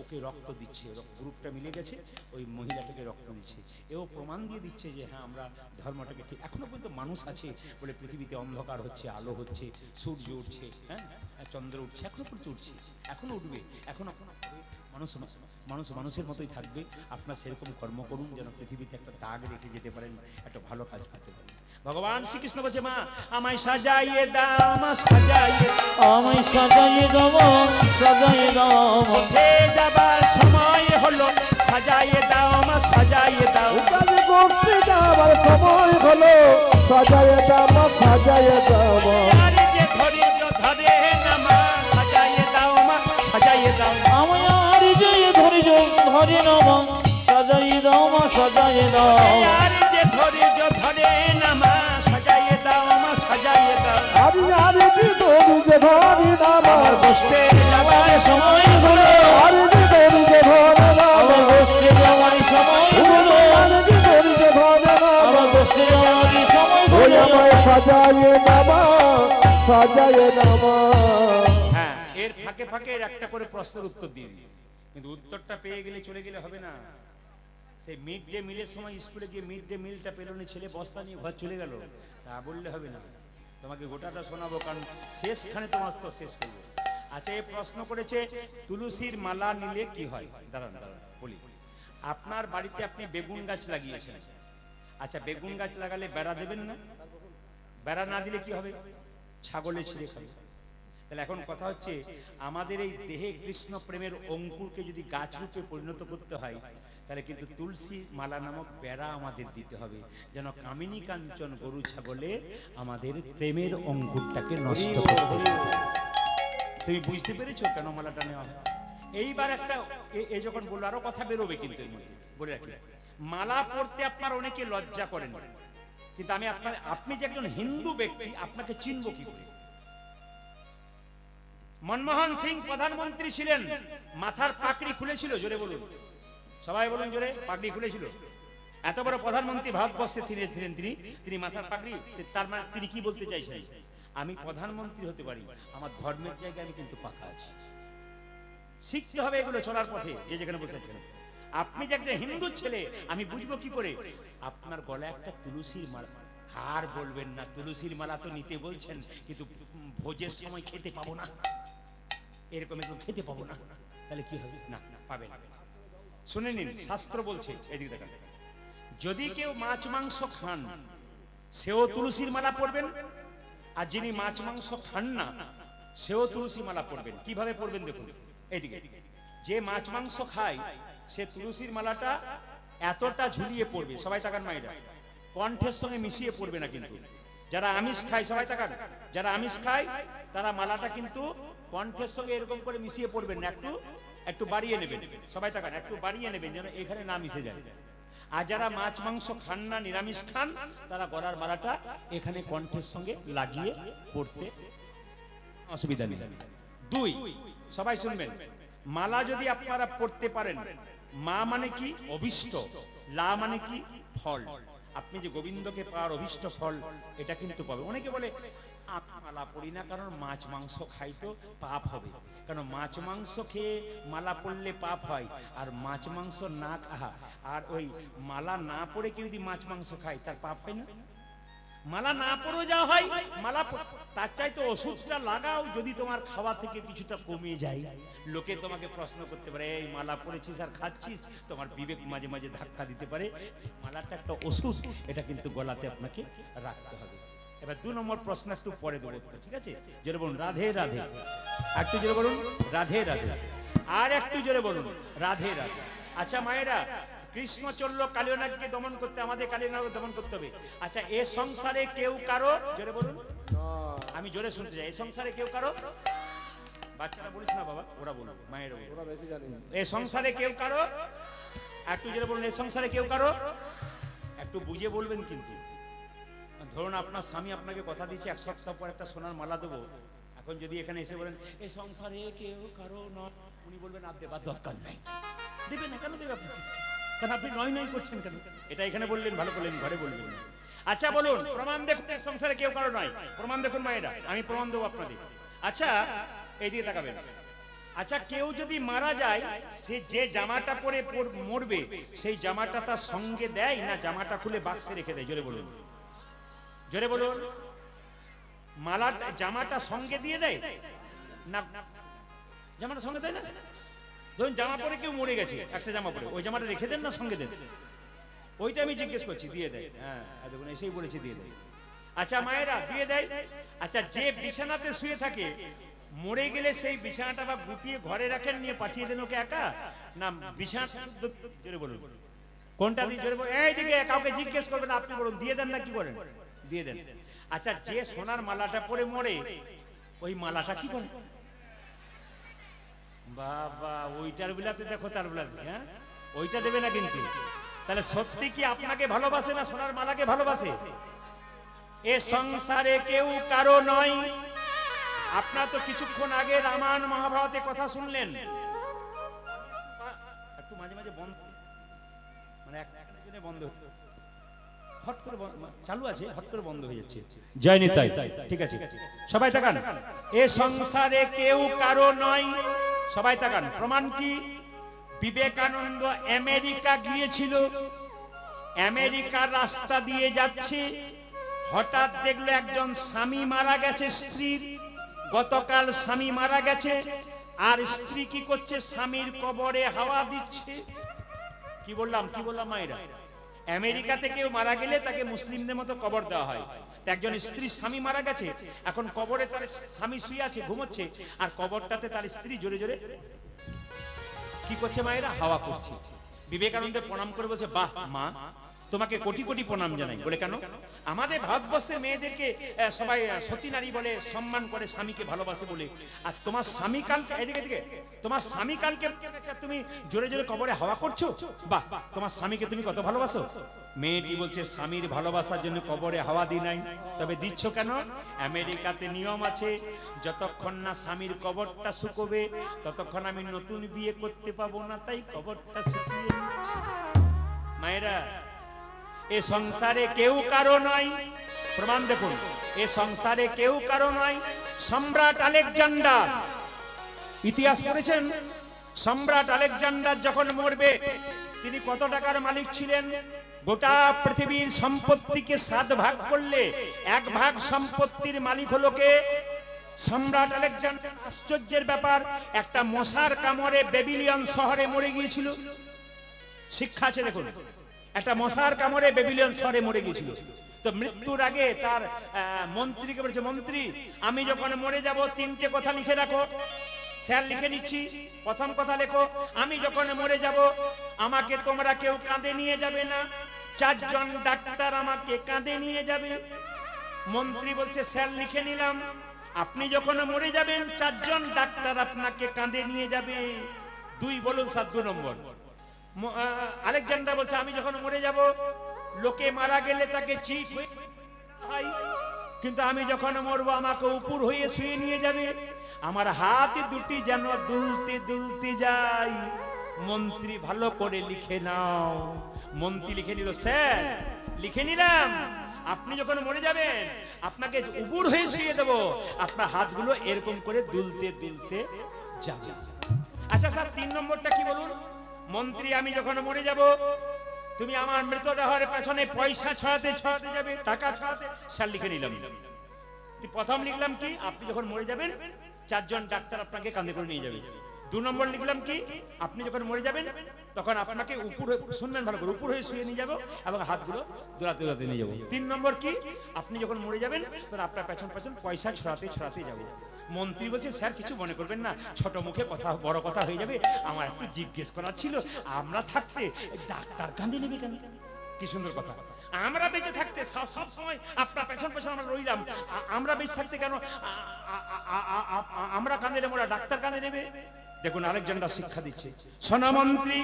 ওকে রক্ত দিচ্ছে, গ্রুপটা মিলে গেছে, ওই মহিলাটাকে রক্ত দিচ্ছে। এও প্রমাণ দিয়ে দিচ্ছে যে হ্যাঁ আমরা ধর্মটাকে ঠিক। এখনো পর্যন্ত মানুষ আছে বলে পৃথিবীতে অন্ধকার হচ্ছে, আলো হচ্ছে, সূর্য উঠছে, হ্যাঁ চন্দ্র উঠছে, এখনো পর্যন্ত উঠছে, এখনো উঠবে, এখনো মানুষ মানুষের মতোই থাকবে। আপনার সেরকম কর্ম করুন যেন পৃথিবীতে একটা দাগ রেখে যেতে পারেন, একটা ভালো কাজ করতে পারেন। ভগবান শ্রীকৃষ্ণ বলছে, মা আমায় সাজাইয়ে দাও, মা সাজাইয়ে, আমায় সাজাইয়ে দাও, সাজাইয়ে দাও। উঠে যাবার সময় হলো, সাজাইয়ে দাও, মা সাজাইয়ে দাও। ভক্তি যাবার সময় হলো, সাজাইয়ে দাও, সাজাইয়ে দাও। আর যে ধৈর্য ধরে না মা, সাজাইয়ে দাও, মা সাজাইয়ে দাও। আমায় আর যে ধৈর্য ধরে না মা, সাজাইয়ে দাও, মা সাজাইয়ে দাও। আর যে ধৈর্য ধরে না মা, সাজাইয়ে দাও, মা সাজাইয়ে দাও। আরে আরে কি তোরি যে ধরি না আমার কষ্টে যাবার সময় হলো, আরে কি তোরি যে ধরে না আমার কষ্টে যাওয়ার সময় হলো, আরে কি তোরি যে ধরে না আমার কষ্টে যাওয়ার সময় ওই হলো। আমায় সাজাইয়ে নামা, সাজাইয়ে নামা। হ্যাঁ, এর ফাঁকে ফাঁকে এর একটা করে প্রশ্নের উত্তর দিয়ে দিই, কিন্তু উত্তরটা পেয়ে গেলে চলে গেলে হবে না। সেই মিড ডে মিলের সময় স্কুলে গিয়ে মিড ডে মিলটা পেল না, ছেলে বস্তা নিয়ে ঘর চলে গেল, তা বললে হবে না। তোমাকে গোটাটা শোনাবো, কারণ শেষখানে তোমার তো শেষ করবো। আচ্ছা, এই প্রশ্ন করেছে তুলসীর মালা নিলে কি হয়। দাঁড়ান দাঁড়ান বলি। আপনার বাড়িতে আপনি বেগুন গাছ লাগিয়েছেন, আচ্ছা বেগুন গাছ লাগালে বেড়া দেবেন না? বেড়া না দিলে কি হবে? ছাগলে ছিঁড়ে খাবে। তাহলে এখন কথা হচ্ছে আমাদের এই দেহে কৃষ্ণ প্রেমের অঙ্কুরকে যদি গাছ রূপে পরিণত করতে হয়, তাহলে কিন্তু তুলসী মালা নামক বেড়া আমাদের দিতে হবে, যেন কামিনী কাঞ্চন গরু ছাগলে আমাদের প্রেমের অঙ্কুরটাকে নষ্ট করতে। তুমি বুঝতে পেরেছো কেন মালাটা নেওয়া হয়? এইবার একটা এই যখন বললো আরো কথা বেরোবে, কিন্তু এর মধ্যে বলে রাখি, মালা পড়তে আপনার অনেকে লজ্জা করেন, কিন্তু আমি আপনি যে একজন হিন্দু ব্যক্তি, আপনাকে চিনব কি করে? মনমোহন সিং প্রধানমন্ত্রী ছিলেন, মাথার পাগড়ি খুলেছিল, জোরে বলুন, সবাই বলুন জোরে, পাগড়ি খুলেছিল। এত বড় প্রধানমন্ত্রী ভারতবর্ষে ছিলেন তিনি মাথার পাগড়ি, তার মানে তিনি কি বলতে চাইছেন? আমি প্রধানমন্ত্রী হতে পারি, আমার ধর্মের জায়গায় আমি কিন্তু পাকা আছি। শিখতে হবে এগুলো চলার পথে, যে যেখানে বসেছেন। আপনি যে একটা হিন্দু ছেলে, আমি বুঝবো কি করে? আপনার গলায় একটা তুলসীর মালা, আর বলবেন না তুলসীর মালা তো নিতে বলছেন, কিন্তু ভোজের সময় খেতে পাবো না, এরকম একটু খেতে পাবো না, তাহলে কি হবে? না পাবেন। শুনে নিন, শাস্ত্র বলছে, এদিকে দেখেন, যদি কেউ মাছ মাংস খান সেও তুলসীর মালা পরবেন, আর যিনি মাছ মাংস খান না সেও তুলসী মালা পরবেন। কিভাবে পরবেন দেখুন, এইদিকে, যে মাছ মাংস খায় সে তুলসীর মালাটা এতটা ঝুলিয়ে পড়বে, সবাই তাকান মায়েরা, কণ্ঠের সঙ্গে মিশিয়ে পড়বে না। কিন্তু যারা আমিষ খায়, সবাই তাকান, যারা আমিষ খায় তারা মালাটা কিন্তু কণ্ঠের সঙ্গে এরকম করে মিশিয়ে পড়বেন না, একটু বাড়িয়ে নেবেন, সবাই তাকান, একটু বাড়িয়ে নেবেন যেন এখানে না মিশে যায়। আর যারা মাছ মাংস খান না, নিরামিষ খান, তারা গলার মালাটা এখানে কণ্ঠের সঙ্গে লাগিয়ে পড়তে অসুবিধা নেই। দুই, সবাই শুনবেন, মালা যদি আপনারা পড়তে পারেন, মা মানে কি? অভিষ্ট, লা মানে কি? ফল। আপনি যে গোবিন্দকে পাওয়ার অভিষ্ট ফল, এটা কিন্তু পাবে। অনেকে বলে আমি মালা পড়ি না কারণ মাছ মাংস খাই তো পাপ হবে, কারণ মাছ মাংস খেয়ে মালা পড়লে পাপ হয়, আর মাছ মাংস না খাওয়া আর ওই মালা না পড়ে কেউ যদি মাছ মাংস খায় তার পাপ হয় না? মালা না পড়ে যা হয়, মালা তার চাইতে ওষুধটা লাগাও, যদি তোমার খাওয়া থেকে কিছুটা কমে যায়। লোকে তোমাকে প্রশ্ন করতে পারে, এই মালা পড়েছিস আর খাচ্ছিস, তোমার বিবেক মাঝে মাঝে ধাক্কা দিতে পারে। মালাটা একটা ওষুধ, এটা কিন্তু গলাতে আপনাকে রাখতে হবে। এবার 2 নম্বর প্রশ্ন একটু পরে দেবো, ঠিক আছে? জোরে বলুন রাধে রাধে, একটু জোরে বলুন রাধে রাধে, আর একটু জোরে বলুন রাধে রাধে। আচ্ছা মায়েরা, কৃষ্ণ চললো কালিয়নাগকে দমন করতে, আমাদের কালিয়নাগকে দমন করতে হবে। আচ্ছা, এ সংসারে কেউ কারো, জোরে বলুন, আমি জোরে শুনতে চাই, এ সংসারে কেউ কারো, বাচ্চারা বলিস না বাবা, ওরা বলুন, মায়েরা ওরা বেশি জানে, এ সংসারে কেউ কারো, একটু জোরে বলুন, এ সংসারে কেউ কারো, একটু বুঝে বলবেন। কিন্তু ধরুন আপনার স্বামী আপনাকে কথা দিচ্ছে 1 সপ্তাহ পর একটা সোনার মালা দেবো, এখন যদি এখানে এসে বলেন এই সংসারে কেউ কারো নয়, উনি বলবেন আর দেবার দরকার নাই। দেবে না কেন? দেবে আপনি, কারণ আপনি নয় নয় করছেন কেন? এটা এখানে বললেন ভালো করলেন, ঘরে বলবেন না। আচ্ছা বলুন, প্রমাণ দেখুন সংসারে কেউ কারো নয়, প্রমাণ দেখুন মায়েরা, আমি প্রমাণ দেবো আপনাদের। আচ্ছা এইদিকে তাকাবেন। আচ্ছা, কেউ যদি মারা যায়, সে যে জামাটা পরে মরবে সেই জামাটা তার সঙ্গে দেয় না জামাটা খুলে বাক্সে রেখে দেয়? জোরে বলুন, জোরে বলুন। মালা জামাটা সঙ্গে দিয়ে দেয় না? জামাটা সঙ্গে দেয় না? ধরুন জামা পরে কেউ মরে গেছে, একটা জামা পরে, ওই জামাটা রেখে দেন না সঙ্গে দেন? ওইটা আমি জিজ্ঞেস করছি, দিয়ে দেয়? হ্যাঁ দেখুন, এসেই বলেছে দিয়ে দেয়। আচ্ছা মায়েরা, দিয়ে দেয়। আচ্ছা, যে বিছানাতে শুয়ে থাকে, মরে গেলে সেই বিছানাটা বা গুটিয়ে ঘরে রাখেন, নিয়ে পাঠিয়ে দেন ওকে একা, না বিছানা? জোরে বলুন কোনটা দিয়ে? জোরে বলুন, এইদিকে কাউকে জিজ্ঞেস করবেন, আপনি বলুন দিয়ে দেন না কি করেন? দিয়ে দেন। আচ্ছা, যে সোনার মালাটা পরে মরে, ওই মালাটা কি করে? বাবা, ওইটার বিলাতে দেখো তার বিলাতে, হ্যাঁ ওইটা দেবে না কিন্তু। তাহলে সত্যি কি আপনাকে ভালোবাসে না সোনার মালাকে ভালোবাসে? এ সংসারে কেউ কারো নয়। আপনারা তো কিছুক্ষণ আগে রামায়ণ মহাভারতের কথা শুনলেন। একটু মাঝে মাঝে বন্ধ, মানে একটা জন্য বন্ধ, হট করে চালু আছে, হট করে বন্ধ হয়ে যাচ্ছে। জয় নিতাই, ঠিক আছে সবাই তাকান। এ সংসারে কেউ কারো নয়, সবাই তাকান। প্রমাণ কি? বিবেকানন্দ আমেরিকা গিয়েছিল, আমেরিকার রাস্তা দিয়ে যাচ্ছে, হঠাৎ দেখলো একজন স্বামী মারা গেছে স্ত্রীর, গতকাল স্বামী মারা গেছে, আর স্ত্রী কি করছে? স্বামীর কবরে হাওয়া দিচ্ছে। কি বললাম মায়েরা? আমেরিকাতে কেউ মারা গেলে তাকে মুসলিমদের মতো কবর দেওয়া হয়, তা একজন স্ত্রীর স্বামী মারা গেছে, এখন কবরে তার স্বামী শুয়ে আছে, ঘুমোচ্ছে, আর কবরটাতে তার স্ত্রী জোরে জোরে কি করছে মায়েরা? হাওয়া করছে। বিবেকানন্দ প্রণাম করে বলছে, বাহ মা, তোমাকে কোটি কোটি প্রণাম জানাই। বলে কেন? আমাদের ভারতবর্ষের মেয়েদেরকে সবাই সতী নারী বলে, সম্মান করে, স্বামীকে ভালোবাসে বলে, আর তোমার স্বামী কালকে এদিকে এদিকে তোমার স্বামী কালকে তুমি জোরে জোরে কবরে হাওয়া করছো, বাহ, তোমার স্বামীকে তুমি কত ভালোবাসো। মেয়েটি বলছে, স্বামীর ভালোবাসার জন্য কবরে হাওয়া দিই নাই। তবে দিচ্ছ কেন? আমেরিকাতে নিয়ম আছে, যতক্ষণ না স্বামীর কবরটা শুকোবে ততক্ষণ আমি নতুন বিয়ে করতে পাবো না, তাই কবরটা শুকিয়ে নিচ্ছি। মায়েরা, এ সংসারে কেউ কারো নয়, প্রমাণ দেখুন, এ সংসারে কেউ কারো নয়। সম্রাট আলেকজান্ডার, ইতিহাস পড়েছেন? সম্রাট আলেকজান্ডার যখন মরবে, তিনি কত টাকার মালিক ছিলেন? গোটা পৃথিবীর সম্পত্তিকে 7 ভাগ করলে 1 ভাগ সম্পত্তির মালিক হলো কে? সম্রাট আলেকজান্ডার। আশ্চর্যের ব্যাপার, একটা মশার কামড়ে বেবিলিয়ন শহরে মরে গিয়েছিল। শিক্ষা আছে দেখুন, একটা মশার কামড়ে বেবিলিয়ন শহরে মরে গিয়েছিল। তো মৃত্যুর আগে তার মন্ত্রীকে বলেছে, মন্ত্রী, আমি যখন মরে যাব 3টে কথা লিখে রাখো। স্যার লিখে নিচ্ছি। প্রথম কথা লেখো, আমি যখন মরে যাব আমাকে তোমরা কেউ কাঁধে নিয়ে যাবে না, 4 জন ডাক্তার আমাকে কাঁধে নিয়ে যাবে। মন্ত্রী বলছে, স্যার লিখে নিলাম। আপনি যখন মরে যাবেন 4 জন ডাক্তার আপনাকে কাঁধে নিয়ে যাবে। 2 বলুন স্যার, 2 নম্বর। আলেকজান্ডার বলছে, আমি যখন মরে যাব লোকে মারা গেলে তাকে চিট হয়ে, কিন্তু আমি যখন মরবো আমাকে উপর হয়ে শুয়ে নিয়ে যাবে, আমার হাত দুটি যেন দুলতে দুলতে যায়। মন্ত্রী, ভালো করে লিখে নাও। মন্ত্রী লিখে নিল, স্যার লিখে নিলাম, আপনি যখন মরে যাবেন আপনাকে উপর হয়ে শুয়ে দেবো, আপনার হাতগুলো এরকম করে দুলতে দুলতে যাবে। আচ্ছা স্যার, 3 নম্বরটা কি বলুন? মন্ত্রী, আমি যখন মরে যাব তুমি আমার মৃতদেহের পেছনে পয়সা ছড়াতে ছড়াতে যাবে, টাকা ছড়াতে। স্যার লিখে নিলাম। প্রথম লিখলাম কি? আপনি যখন মরে যাবেন 4 জন ডাক্তার আপনাকে কাঁধে করে নিয়ে যাবে। 2 নম্বর লিখলাম কি? আপনি যখন মরে যাবেন তখন আপনাকে উপর হয়ে, শুনবেন ভালো করে, উপর হয়ে শুয়ে নিয়ে যাবো এবং হাতগুলো দোলাতে দোলাতে নিয়ে যাবো। 3 নম্বর কি? আপনি যখন মরে যাবেন তখন আপনার পেছন পেছন পয়সা ছড়াতে ছড়াতে যাবো। মন্ত্রী বলছে, স্যার কিছু মনে করবেন না, ছোট মুখে কথা, বড় কথা হয়ে যাবে। আমার একটু জিজ্ঞেস করার ছিল, আমরা থাকতে ডাক্তার কাঁধে নেবে কেন? কি সুন্দর কথা। আমরা বেঁচে থাকতে সব সময় আপনার পেছন পেছন আমরা রইলাম, আমরা বেঁচে থাকতে কেন আমরা কাঁধে নেবো না, ডাক্তার কাঁধে নেবে? দেখুন আলেকজান্ডার শিক্ষা দিচ্ছে, শোনো মন্ত্রী,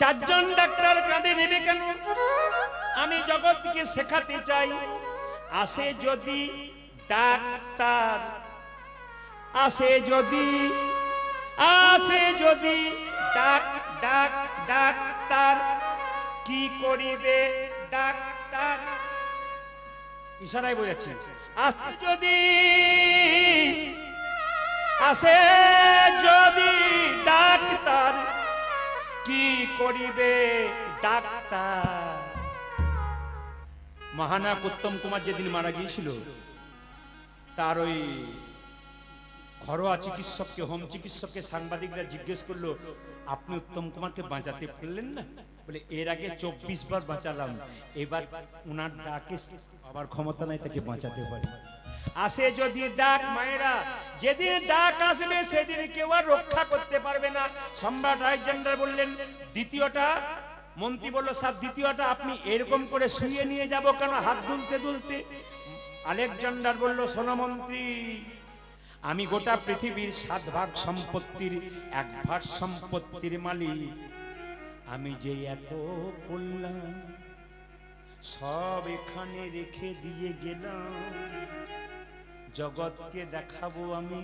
4 জন ডাক্তার কাঁধে নেবে কেন? আমি জগৎকে শেখাতে চাই, আসে যদি ডাক্তার, আসে যদি ডাক্তার, কি করিবে ডাক্তার? ইশারায় বোঝাচ্ছি। আসে যদি ডাক্তার, কি করিবে ডাক্তার? মহানায়ক উত্তম কুমার যেদিন মারা গিয়েছিল, তার ওই ঘরোয়া চিকিৎসককে, হোম চিকিৎসককে সাংবাদিকরা জিজ্ঞেস করলো, আপনি উত্তম কুমারকে বাঁচাতে পারলেন না? বলে, এর আগে 24 বার বাঁচালাম, এবার উনার ডাকে আবার ক্ষমতা নাই তাকে বাঁচাতে পারি। আসে যদি ডাক, মায়েরা, যেদিন ডাক আসবে সেদিন কেউ আর রক্ষা করতে পারবে না। সম্রাট আলেকজান্ডার বললেন, দ্বিতীয়টা? মন্ত্রী বলল, স্যার দ্বিতীয়টা আপনি এরকম করে শুয়ে নিয়ে যাব কেন, হাত দুলতে দুলতে? আলেকজান্ডার বলল, শোনো মন্ত্রী, আমি গোটা পৃথিবীর 7 ভাগ সম্পত্তির 1 ভাগ সম্পত্তির মালিক। আমি যে এত করলাম সব এখানে রেখে দিয়ে গেলাম, জগৎকে দেখাবো আমি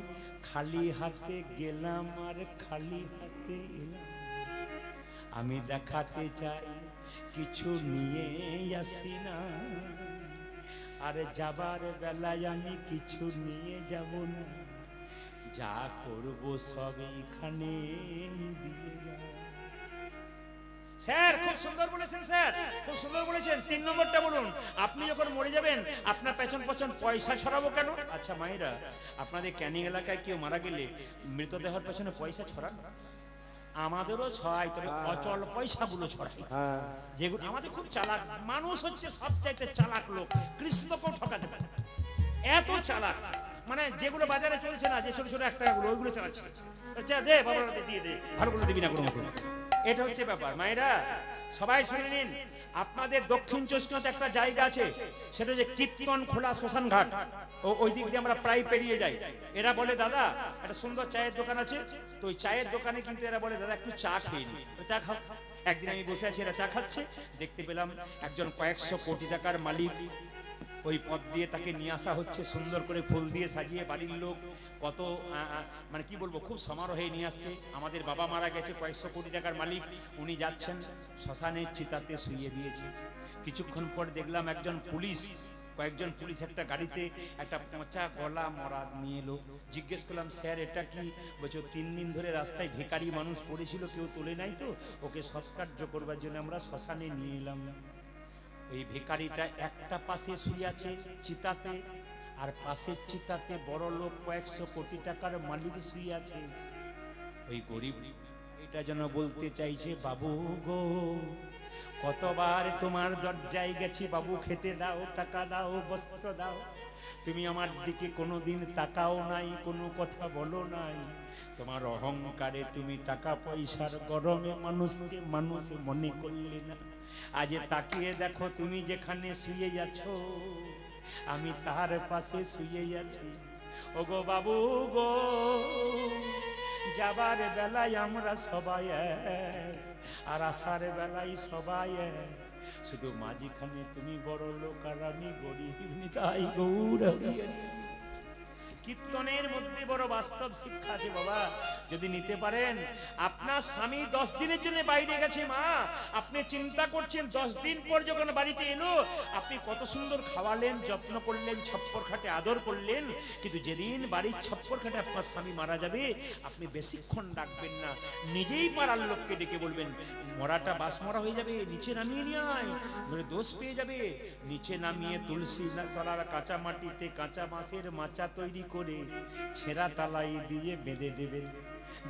খালি হাতে গেলাম আর খালি হাতে এলাম। আমি দেখাতে চাই কিছু নিয়ে আসি না, আর যাবার বেলায় আমি কিছু নিয়ে যাব না, যা করব সব এখানে দিয়ে যাব। স্যার খুব সুন্দর বলেছেন, স্যার খুব সুন্দর বলেছেন। 3 নম্বরটা বলুন, আপনি যখন মরে যাবেন আপনার পেছন পেছন পয়সা ছড়াবো কেন? আচ্ছা মায়েরা, আপনাদের ক্যানিং এলাকায় কেউ মারা গেলে মৃতদেহের পেছনে পয়সা ছড়ান? আমাদেরও ছড়াই, তবে অচল পয়সাগুলো ছড়াই, হ্যাঁ যেগুলো আমাদের খুব চালাক মানুষ হচ্ছে সবচাইতে চালাক লোক, কৃষ্ণকেও ঠকাতে পারে, এত চালাক। মানে যেগুলো বাজারে চলছে না, যে ছোট ছোট 1 টাকাগুলো, ওইগুলো চালাচ্ছে। আচ্ছা দে বাবা, দিয়ে দে, ভালোগুলো দিবি না কোনো মতো। এটা হচ্ছে ব্যাপার। মায়েরা সবাই শুনে নিন, আপনাদের দক্ষিণ চষ্কতে একটা জায়গা আছে, সেটা যে কীর্তন খোলা শ্মশান ঘাট, ওই দিক দিয়ে আমরা প্রায় পেরিয়ে যাই। এরা বলে দাদা একটা সুন্দর চায়ের দোকান আছে, তো ওই চায়ের দোকানে কিন্তু এরা বলে দাদা একটু চা খেয়ে নি, চা খাও। একদিন আমি বসে আছি, এরা চা খাচ্ছে, দেখতে পেলাম একজন কয়েকশো কোটি টাকার মালিক, ওই পথ দিয়ে তাকে নিয়ে আসা হচ্ছে, সুন্দর করে ফুল দিয়ে সাজিয়ে, বাড়ির লোক কত মানে কি বলবো, খুব সমারোহে নিয়ে আসছে। আমাদের বাবা মারা গেছে, কয়েকশো কোটি টাকার মালিক, উনি যাচ্ছেন, শ্মশানের চিতাতে শুইয়ে দিয়েছে। কিছুক্ষণ পর দেখলাম একজন পুলিশ, কয়েকজন পুলিশ একটা গাড়িতে একটা পচা গলা মরা নিয়ে এলো। জিজ্ঞেস করলাম স্যার এটা কি? বলছো 3 দিন ধরে রাস্তায় ভিখারি মানুষ পড়েছিল, কেউ তোলে নাই, তো ওকে সৎকার্য করবার জন্য আমরা শ্মশানে নিয়ে এলাম। এই ভিখারিটা একটা পাশে শুয়ে আছে চিতাতে, আর পাশের চিতাতে বড় লোক কয়েকশো কোটি টাকার মালিক শুয়ে আছে। ওই গরিব এটা যেন বলতে চাইছে, বাবু গো কতবার তোমার দরজায় গেছি, বাবু খেতে দাও, টাকা দাও, বস্ত্র দাও, তুমি আমার দিকে কোনোদিন তাকাও নাই, কোনো কথা বলো নাই। তোমার অহংকারে তুমি টাকা পয়সার গরমে মানুষকে মানুষ মনে করলে না। আজ তাকিয়ে দেখো তুমি যেখানে শুয়ে আছো, আমি তার পাশে শুয়ে আছি। ওগো বাবু গো, যাবার বেলায় আমরা সবাই এক, আর আসার বেলায় সবাই এক, শুধু মাঝখানে তুমি বড় লোক আর আমি গরিব, নিতাই গৌর হরি। কীর্তনের মধ্যে বড় বাস্তব শিক্ষা আছে বাবা, যদি নিতে পারেন। আপনার স্বামী 10 দিনের জন্য বাইরে গেছে মা, আপনি চিন্তা করছেন 10 দিন পর যখন বাড়িতে এলো, আপনি কত সুন্দর খাওয়ালেন, যত্ন করলেন, ছপ্পর খাটে আদর করলেন, কিন্তু যেদিন বাড়ির ছপ্পর খাটে আপনার স্বামী মারা যাবে, আপনি বেশিক্ষণ ডাকবেন না, নিজেই পাড়ার লোককে ডেকে বলবেন মরাটা বাস মরা হয়ে যাবে, নিচে নামিয়ে নিয়ে আয়, ধরে দোষ পেয়ে যাবে। নিচে নামিয়ে তুলসী তলার কাঁচা মাটিতে কাঁচা বাঁশের মাচা তৈরি করে ছেঁড়া তালাই দিয়ে বেঁধে দেবেন।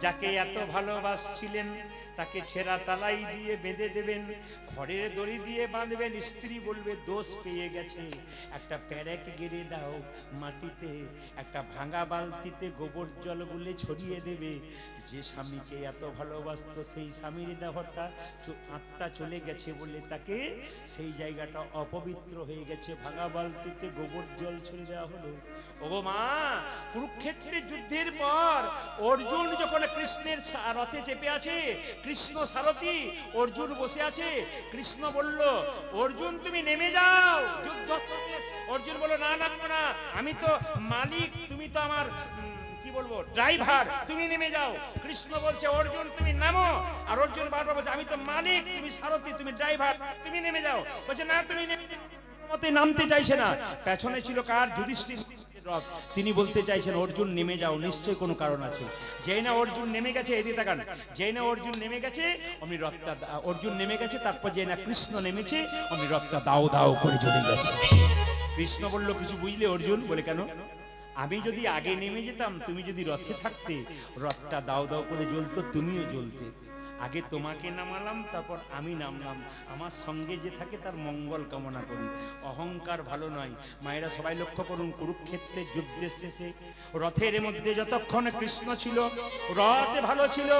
যাকে এত ভালোবাসছিলেন তাকে ছেঁড়া তালাই দিয়ে বেঁধে দেবেন, খড়ের দড়ি দিয়ে বাঁধবেন। স্ত্রী বলবে দোষ পেয়ে গেছে, একটা প্যারেক গেড়ে দাও মাটিতে, একটা ভাঙা বালতিতে গোবর জল গুলে ছড়িয়ে দেবে। যে স্বামীকে এত ভালোবাসত সেই স্বামীর দেহটা আত্মা চলে গেছে বলে তাকে সেই জায়গাটা অপবিত্র হয়ে গেছে, ভাঙা বালতিতে গোবর জল ছড়িয়ে দেওয়া হলো। ওগো মা, কুরুক্ষেত্রের যুদ্ধের পর অর্জুন যখন কৃষ্ণের রথে চেপে আছে, কৃষ্ণ সারথি, অর্জুন বসে আছে, কৃষ্ণ বলল অর্জুন তুমি নেমে যাও যুদ্ধ। অর্জুন বলল না না না, আমি তো মালিক, তুমি তো আমার কি বলবো ড্রাইভার, তুমি নেমে যাও। কৃষ্ণ বলছে অর্জুন তুমি নামো, আর অর্জুন বারবার বলছে আমি তো মালিক, তুমি সারথি, তুমি ড্রাইভার, তুমি নেমে যাও। বলছে না তুমি মতে নামতে চাইছে না। পেছনে ছিল কার? যুধিষ্ঠির রথ। তিনি বলতে চাইছেন অর্জুন নেমে যাও, নিশ্চয়ই কোনো কারণ আছে। যেই না অর্জুন নেমে গেছে, এদিকে তাকান, যেই না অর্জুন নেমে গেছে অমনি রথটা, অর্জুন নেমে গেছে, তারপর যেই না কৃষ্ণ নেমেছে অমনি রথটা দাও দাও করে চলে গেছে। কৃষ্ণ বলল কিছু বুঝলে অর্জুন? বলে কেন? আমি যদি আগে নেমে যেতাম, তুমি যদি রথে থাকতে, রথটা দাও দাও করে জ্বলতো, তুমিও জ্বলতে। আগে তোমাকে নামালাম, তারপর আমি নামলাম, আমার সঙ্গে যে থাকে তার মঙ্গল কামনা করি। অহংকার ভালো নয়। মায়েরা সবাই লক্ষ্য করুন, কুরুক্ষেত্রের যুদ্ধের শেষে রথের মধ্যে যতক্ষণ কৃষ্ণ ছিল রথ ভালো ছিল,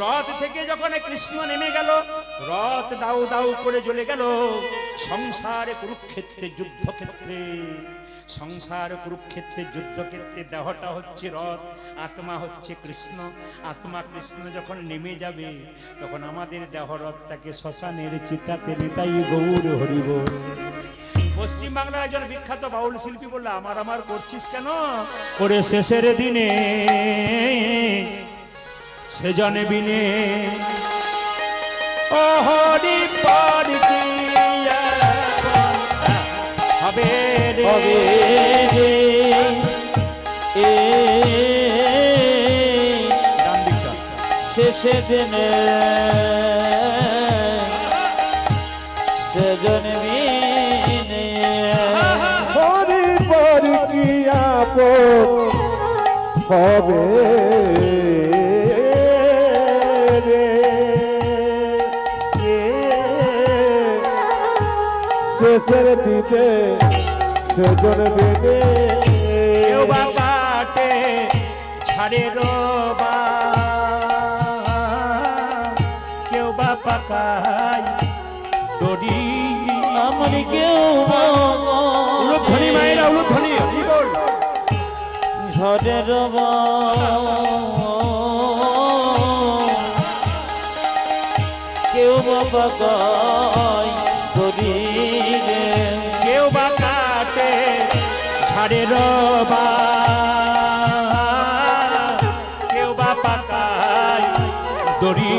রথ থেকে যখন কৃষ্ণ নেমে গেল রথ দাউ দাউ করে জ্বলে গেল। সংসারে কুরুক্ষেত্রের যুদ্ধক্ষেত্রে, সংসার কুরুক্ষেত্রের যুদ্ধক্ষেত্রে দেহটা হচ্ছে রথ, আত্মা হচ্ছে কৃষ্ণ। আত্মা কৃষ্ণ যখন নেমে যাবে তখন আমাদের দেহ রথটাকে শ্মশানের চিতাতে নিতাই গৌর হরি বল। পশ্চিম বাংলার একজন বিখ্যাত বাউল শিল্পী বলল আমার আমার করছিস কেন? করে শেষের দিনে সেজনে বিনে ও হরি পারি হবে হবে রে এ শেষে দিনে সেজন বিনে হরি পরি কি আপন হবে রে। শেষের দিকে সেজন বেদে কেউ বা কাটে ছাড়ে রোবা, কেউ বা পাকায় দড়ি। আমার কেউ উলুধ্বনি মায়েরা, উলুধ্বনি কি বল? ঝড়ের কেউ বাবা গায় দড়ি রে, কেউ বা কাটে ছাড়ে রোবা, কেউ বা পাকায় দড়ি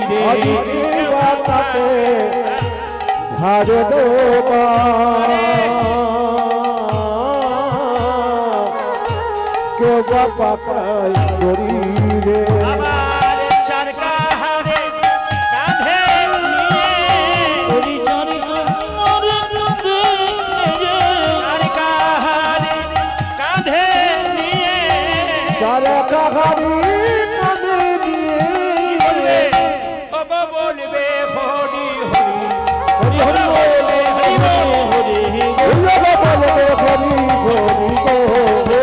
রে। তাতে ঝাড়ে দেবা কেউ বা পাকায় দড়ি রে। আবার চার কাহারে কাঁধে নিয়ে, পরিচয় আমার কাছে চার কাহারে কাঁধে নিয়ে তারা কাহারি কাঁধে নিয়ে বলবে, ওগো বলবে হরি হরি, হরি হরি বলে হরি হরি বলবে বলবে হরি হরি গো বলবে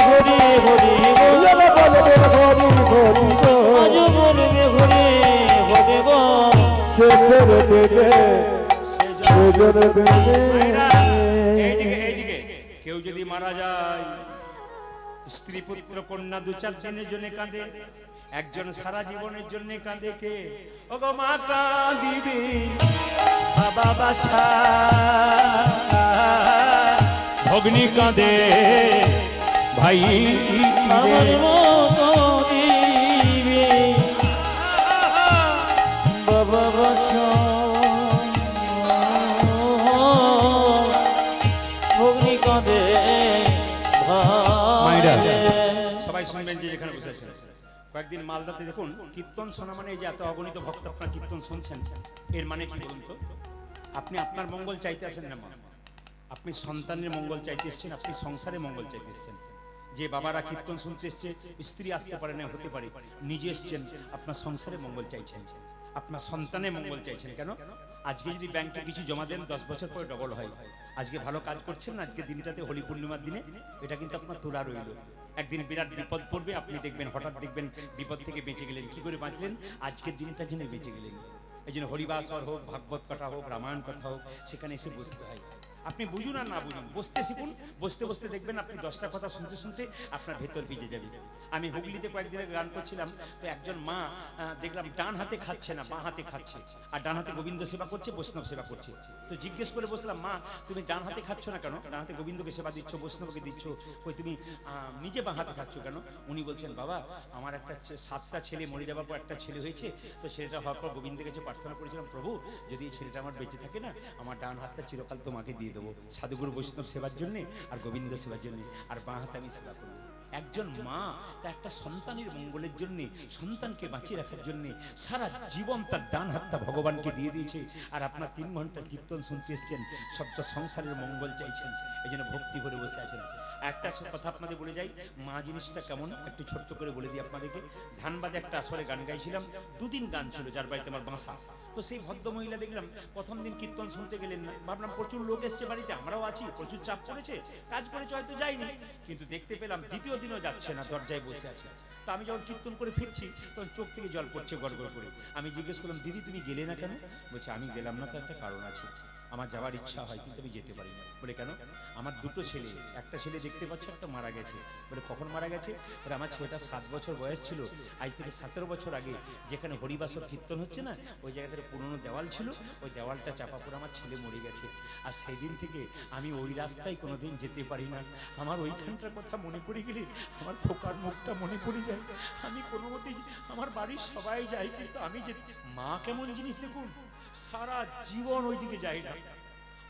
হরি হরি বলবে বলবে হরি হরি গো আজ বলবে হরি হরি গো। শেষের দিকে সেজন বেদে মায়েরা, এইদিকে এইদিকে। কেউ যদি মারা যায়, স্ত্রী পুত্র কন্যা দু চার দিনের জন্য কাঁদে, একজন সারা জীবনের জন্য কাঁদে। কে? ওগো মা কাঁদিবে, বাবা বাছা ভগ্নি কাঁদে, ভাই আমার মতো দিবে বাবা বাছা ভগ্নি কাঁদে মায়েরা, ভাই। সবাই শুনবেন যে যেখানে বসে আছেন। কয়েকদিন মালদাতে দেখুন কীর্তন শোনা মানে এই যে এত অগণিত ভক্ত আপনার কীর্তন শুনছেন, এর মানে কি বলুন তো? আপনি আপনার মঙ্গল চাইতে আসেন না মা, আপনি সন্তানের মঙ্গল চাইতে এসছেন, আপনি সংসারে মঙ্গল চাইতে এসছেন। যে বাবারা কীর্তন শুনতে এসছে, স্ত্রী আসতে পারে না, হতে পারে, নিজে এসছেন, আপনার সংসারে মঙ্গল চাইছেন, আপনার সন্তানের মঙ্গল চাইছেন। কেন? আজকে যদি ব্যাংকে কিছু জমা দেন 10 বছর পরে ডবল হয়। আজকে ভালো কাজ করছেন না, আজকে দিনটাতে হোলি পূর্ণিমার দিনে এটা কিন্তু আপনার তোলা রইল। একদিন বিরাট বিপদ পড়বে, আপনি দেখবেন, হঠাৎ দেখবেন বিপদ থেকে বেঁচে গেলেন। কি করে বাঁচলেন? আজকের দিনটার জন্য বেঁচে গেলেন। এই জন্য হরিবাসর হোক, ভাগবত কথা হোক, রামায়ণ কথা হোক, সেখানে এসে বসতে হয়। আপনি বুঝুন আর না বুঝুন, বসতে শিখুন। বসতে বসতে দেখবেন আপনি 10টা কথা শুনতে শুনতে আপনার ভেতর ভিজে যাবে। আমি হুগলিতে কয়েকদিন আগে গান করছিলাম, তো একজন মা দেখলাম ডান হাতে খাচ্ছে না, বাঁ হাতে খাচ্ছে, আর ডান হাতে গোবিন্দ সেবা করছে, বৈষ্ণব সেবা করছে। তো জিজ্ঞেস করে বসলাম, মা তুমি ডান হাতে খাচ্ছ না কেন? ডান হাতে গোবিন্দকে সেবা দিচ্ছ, বৈষ্ণবকে দিচ্ছ, কই তুমি নিজে বাঁ হাতে খাচ্ছ কেন? উনি বলছেন, বাবা আমার একটা 7টা ছেলে মরে যাওয়ার পর একটা ছেলে হয়েছে, তো ছেলেটা হওয়ার পর গোবিন্দের কাছে প্রার্থনা করেছিলাম, প্রভু যদি এই ছেলেটা আমার বেঁচে থাকে না, আমার ডান হাতটা চিরকাল তোমাকে দিয়ে দেবো, সাধুগুরু বৈষ্ণব সেবার জন্য আর গোবিন্দ সেবার জন্য, আর বাঁ হাতে আমি সেবা করবো। একজন মা তার একটা সন্তানের মঙ্গলের জন্য, সন্তানকে বাঁচিয়ে রাখার জন্য সারা জীবন তার ডান হাতটা ভগবানকে দিয়ে দিয়েছে। আর আপনার 3 ঘন্টা কীর্তন শুনতে এসছেন, সবটা সংসারের মঙ্গল চাইছেন, এই জন্য ভক্তি করে বসে আছেন। একটা কথা আপনাদের বলে যাই, মা জিনিসটা কেমন একটু ছোট্ট করে বলে দিই আপনাদেরকে। ধানবাদে একটা আসরে গান গাইছিলাম, 2 দিন গান ছিল, যার বাড়িতে আমার বাসা। তো সেই ভদ্র মহিলা দেখলাম প্রথম দিন কীর্তন শুনতে গেলেন না, ভাবলাম প্রচুর লোক এসছে বাড়িতে, আমরাও আছি, প্রচুর চাপ পড়েছে, কাজ করেছে, হয়তো যাইনি। কিন্তু দেখতে পেলাম দ্বিতীয় দিনও যাচ্ছে না, দরজায় বসে আছে। তো আমি যখন কীর্তন করে ফিরছি, তখন চোখ থেকে জল পড়ছে গড় গড় করে। আমি জিজ্ঞেস করলাম, দিদি তুমি গেলে না কেন? বলছে, আমি গেলাম না তো একটা কারণ আছে, আমার যাওয়ার ইচ্ছা হয় কিন্তু আমি যেতে পারি না। বলে, কেন? আমার 2টো ছেলে, একটা ছেলে দেখতে পাচ্ছ, একটা মারা গেছে। বলে, কখন মারা গেছে? বলে, আমার ছেলেটা 7 বছর বয়স ছিল, আজ থেকে 17 বছর আগে যেখানে হরিবাসর কীর্তন হচ্ছে না, ওই জায়গাতে পুরনো দেওয়াল ছিল, ওই দেওয়ালটা চাপা পড়ে আমার ছেলে মরে গেছে। আর সেই দিন থেকে আমি ওই রাস্তায় কোনোদিন যেতে পারি না। আমার ওইখানটার কথা মনে পড়ে গেলে আমার খোকার মুখটা মনে পড়ে যায়। আমি কোনো মতেই, আমার বাড়ির সবাই যায়, কিন্তু আমি যে মা কেমন জিনিস দেখুন, সারা জীবন ওইদিকে যাই না,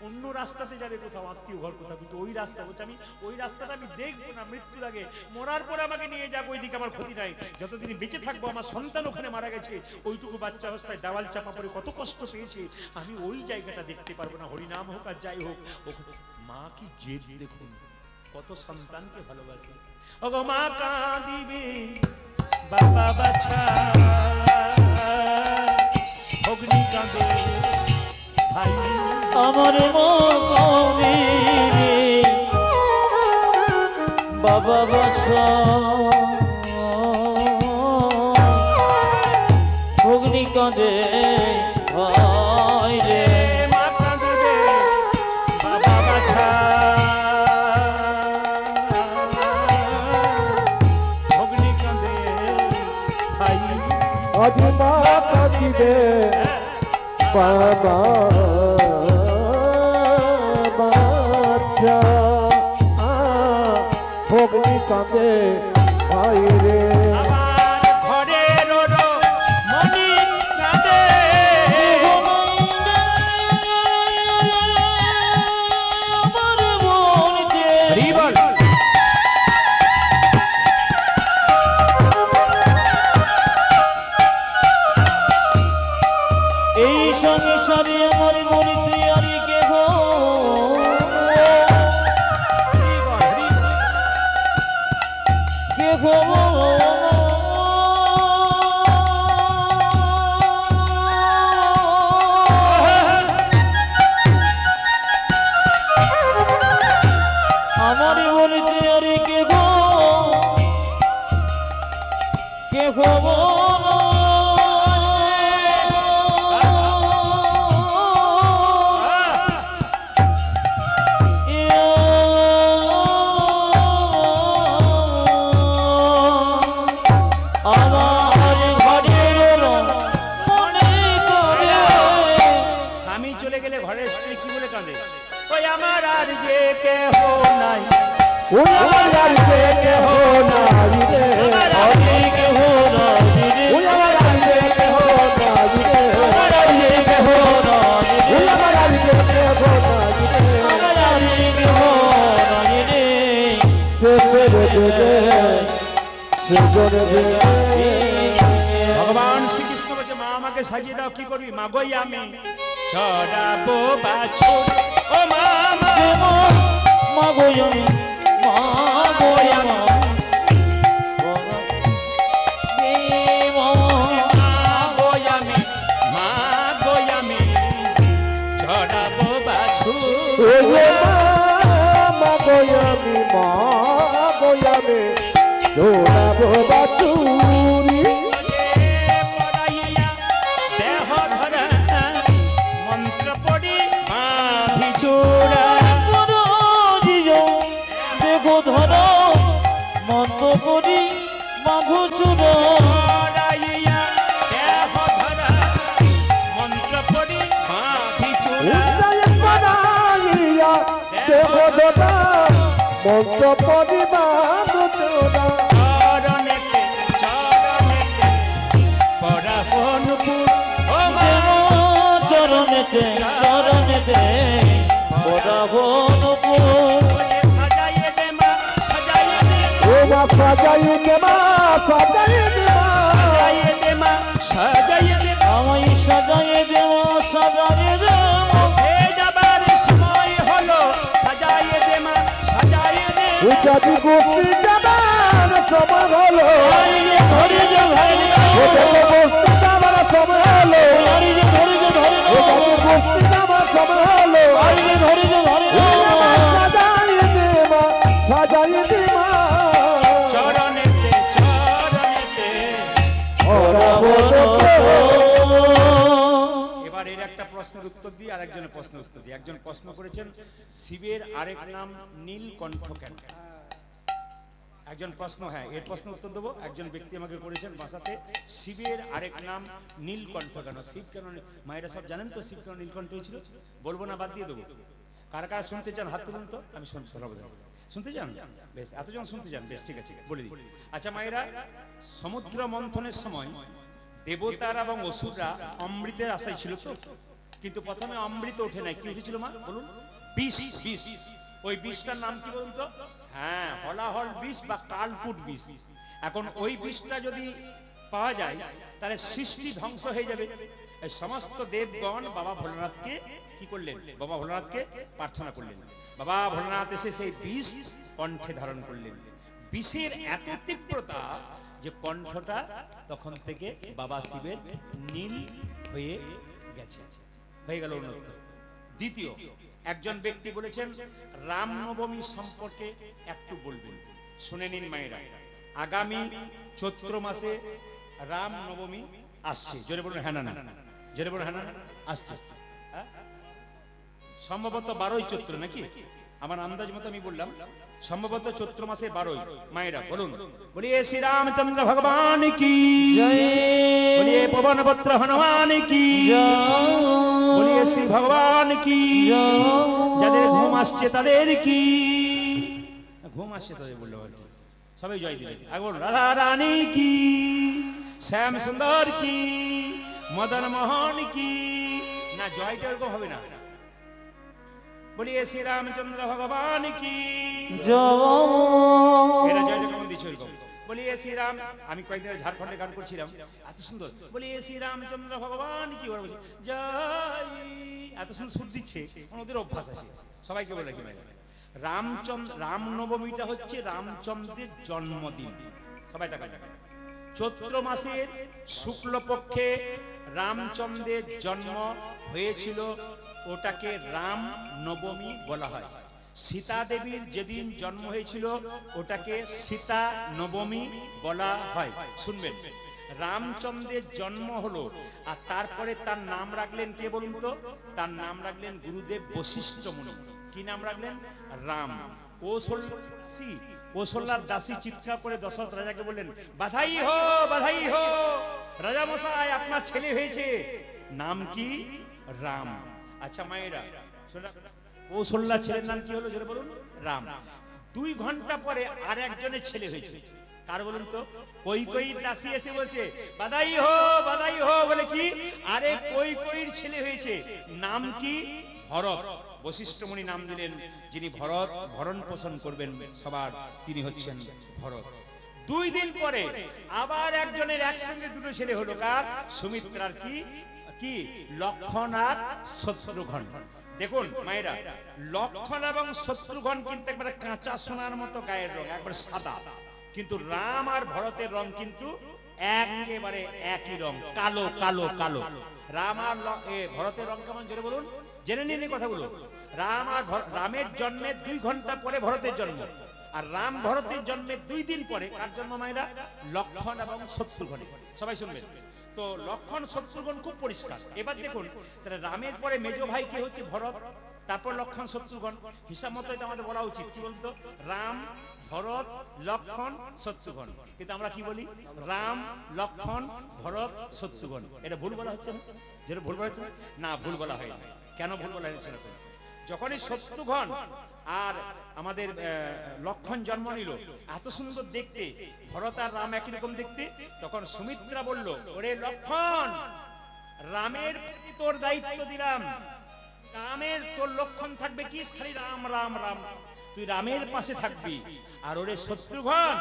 অন্য রাস্তাতে যাবে কোথাও, আত্মীয় ঘর কোথাও, কিন্তু ওই রাস্তা বলছে আমি ওই রাস্তাটা আমি দেখবো না, মৃত্যুর আগে, মরার পরে আমাকে নিয়ে যাবো, ওইদিকে আমার ক্ষতি নাই। যতদিন বেঁচে থাকবো, আমার সন্তান ওখানে মারা গেছে, ওইটুকু বাচ্চা অবস্থায় দেওয়াল চাপা পড়ে কত কষ্ট পেয়েছে, আমি ওই জায়গাটা দেখতে পারবো না। হরিনাম হোক আর যাই হোক, মা কি জেদ দেখুন, কত সন্তানকে ভালোবাসে। ওগো মা কাঁদিবে, বাবা বাছা ভগ্নি কাঁদে, ভাই আমার মন বাবা বাছা অগ্নি কাঁদে ভাই রে মা কাঁদবে বাবা বাছা অগ্নি কাঁদে ভাই আজ মা কাঁদিবে বাবা বাচ্চা ভগ্নি কাঁদে ভাই রে আমার ঘরের মনি কাঁদে আমার মনকে রিবল এই সংসারে আমার মরিতে আর কে গো কে গো আমার মরিতে আর কে গো কে গো স্বামী চলে গেলে ঘরের স্ত্রী কি বলে কাঁদে ওই আমার আর যে কেহ নাই ওই আমার বাড়িতে কেহ নাই রে ওই আমার বাড়িতে কেহ নাই রে ওই আমার বাড়িতে কেহ নাই রে ভগবান শ্রীকৃষ্ণ বলছে মা আমাকে সাজিয়ে দাও কি করবি মা গই আমি চড়াবো বাছুর ও মা মা গই আমি চড়াবো বাছুর পড়াইয়া দেহ ধরা মন্ত্র পড়ি মা ভিজুরা দেখো ধর মন্দ করি মাধু চূড় পড়াইয়া দেহ ধরা মন্ত্র পড়ি মা ভিজুরা মন্ত্র পরিবার চরণেতে চরণেতে পরাবনপুর ও মা চরণেতে চরণেতে বরাবনপুর বলে সাজাইয়ে দে মা সাজাইয়ে দে ও মা সাজাই দে মা সাজাই দে মা সাজাইয়ে দে মা সাজাইয়ে দে আমায় সাজায়ে দেওয়া সাজায়ে দেওয়া এ যাবার সময় হলো সাজাইয়ে দে মা সাজাইয়ে দে যদি গোপী যাবার সময় হলো ধরে যে ভাই গোপী যাবার সময় হলো ধরে যে ধরে যে ধরে গোপী যাবার সময় হলো ধরে যে ধরে সাজাই দে মা সাজাই দে মা চরণেতে চরণেতে এবার এর একটা প্রশ্নের উত্তর দিই আর একজনের প্রশ্নের উত্তর দিই একজন প্রশ্ন করেছেন শিবের আরেক নাম নীলকণ্ঠ কেন একজন প্রশ্ন হ্যাঁ এর প্রশ্ন উত্তর দেবো একজন ব্যক্তি আমাকে করেছেন ভাষাতে শিবের আরেক নাম নীলকণ্ঠ কেন শিব কেন মায়েরা সব জানেন তো শিব কেন নীলকণ্ঠ হয়েছিল বলবো না বাদ দিয়ে দেবো কারা কারা শুনতে চান হাত তুলুন তো আমি শুনতে চান বেশ এতজন শুনতে চান বেশ ঠিক আছে বলে দিই আচ্ছা মায়েরা সমুদ্র মন্থনের সময় দেবতারা এবং অসুররা অমৃতের আশায় ছিল তো কিন্তু প্রথমে অমৃত ওঠে নাই কি উঠেছিল মা বলুন বিষ বিষ ওই বিষটার নাম কি বলুন তো হ্যাঁ হলাহল বিষ বা কালকুট বিষ এখন ওই বিষটা যদি পাওয়া যায় তাহলে সৃষ্টি ধ্বংস হয়ে যাবে এই সমস্ত দেবগণ বাবা ভোলানাথকে কি করলেন বাবা ভোলানাথকে প্রার্থনা করলেন বাবা ভোলানাথ এসে সেই বিষ কণ্ঠে ধারণ করলেন বিষের এত তীব্রতা যে কণ্ঠটা তখন থেকে বাবা শিবের নীল হয়ে গেছে হয়ে গেল উন্নত দ্বিতীয় একজন ব্যক্তি বলেছেন রামনবমী সম্পর্কে একটু বলবেন শুনে নিন মায়েরা, আগামী চৈত্র মাসে রাম নবমী আসছে। জোরে বলুন হ্যাঁ না না, জোরে বলুন হ্যাঁ না না, আসছে। হ্যাঁ? সম্ভবত 12ই চৈত্র নাকি, আমার আন্দাজ মতো আমি বললাম, সম্ভবত চৈত্র মাসে 12ই। মায়েরা বলুন, বলিয়ে শ্রী রামচন্দ্র ভগবান কি জয় বলিয়ে পবনপুত্র হনুমান কি বলিয়ে শ্রী ভগবান কি। যাদের ঘুম আসছে তাদের কি, ঘুম আসছে তাদের বললো আর কি, সবাই জয় দিলেন। এখন রাধা রানী কি, শ্যাম সুন্দর কি, মদন মোহন কি, না জয়টা এরকম হবে না, বলিয়ে শ্রী রামচন্দ্র ভগবান কি। এরা জয় কেমন দিচ্ছে ওইরকম, বলিয়ে শ্রী রাম। আমি কয়েকদিন আগে ঝাড়খণ্ডে গান করছিলাম, এত সুন্দর, বলিয়ে শ্রী রামচন্দ্র ভগবান কি, ওরা বলছে জয়, এত সুন্দর সুর দিচ্ছে, ওদের অভ্যাস আছে। সবাইকে বলে রাখি ভাই, রামনবমীটা হচ্ছে রামচন্দ্রের জন্মদিন। সবাই টাকা চৈত্র মাসের শুক্লপক্ষে রামচন্দ্রের জন্ম হয়েছিল, ওটাকে রাম নবমী বলা হয়। সীতা দেবীর যেদিন জন্ম হয়েছিল ওটাকে সীতা নবমী বলা হয়। শুনবেন, রামচন্দ্রের জন্ম হলো আর তারপরে তার নাম রাখলেন কে বলুন তো? তার নাম রাখলেন গুরুদেব বশিষ্ঠ মুনি। কি নাম রাখলেন? রাম। কৌশল্যার দাসী চিৎকার করে দশরথ রাজাকে বললেন, বাধাই হো বাধাই হো, রাজা মশাই আপনার ছেলে হয়েছে, নাম কি? রাম। আচ্ছা মায়েরা শোনা, কৌশল্যার ছেলের নাম কি হলো জোরে বলুন? রাম। 2 ঘন্টা পরে আর একজনের ছেলে হয়েছে, কার বলুন তো? কৈকেয়ীর দাসী এসে বলছে বাধাই হো বলে কি, আরে কৈকেয়ীর ছেলে হয়েছে, নাম কি? ভরত। বশিষ্ঠ মুনি নাম দিলেন, যিনি ভরত ভরণ পোষণ করবেন সবার, তিনি হচ্ছেন ভরত। 2 দিন পরে আবার একজনের একসঙ্গে 2টো ছেলে হলো, কার? সুমিত্রার কি কি লক্ষণ আর শত্রুঘ্ন। দেখুন মায়েরা, লক্ষণ এবং শত্রুঘ্ন কিন্তু একবারে কাঁচা সোনার মতো গায়ের রং, একবারে সাদা, কিন্তু রাম আর ভরতের রং কিন্তু একেবারে একই রং, কালো কালো কালো। রাম আর ভরতের রং কেমন জোরে বলুন, জেনে নিন এই কথাগুলো। রামের জন্মের 2 ঘন্টা পরে ভরতের জন্ম, আর রাম ভরতের জন্মের 2 দিন পরে কার জন্ম মায়েরা? লক্ষণ এবং শত্রুঘ্ন। সবাই শুনবেন তো, লক্ষণ শত্রুঘ্ন খুব পরিষ্কার। এবার দেখুন, তাহলে রামের পরে মেজ ভাই কে হচ্ছে? ভরত, তারপর লক্ষণ শত্রুঘ্ন। হিসাব মতো এটা আমাদের বলা উচিত, কি বলতো? রাম ভরত লক্ষণ শত্রুঘ্ন, কিন্তু আমরা কি বলি? রাম লক্ষণ ভরত শত্রুঘ্ন। এটা ভুল বলা হচ্ছে না? যেটা ভুল বলা হচ্ছে না, ভুল বলা হয় না। কেন ভুল বলা হয়েছে? যখনই শত্রুঘ্ন আর আমাদের লক্ষণ জন্ম নিল, এত সুন্দর দেখতে, ভরত আর রাম একই রকম দেখতে, তখন সুমিত্রা বলল, ওরে লক্ষণ, রামের প্রতি তোর দায়িত্ব দিলাম, রামের তোর লক্ষণ থাকবে কি? খালি রাম রাম রাম, তুই রামের পাশে থাকবি। আর ওরে শত্রুঘ্ন,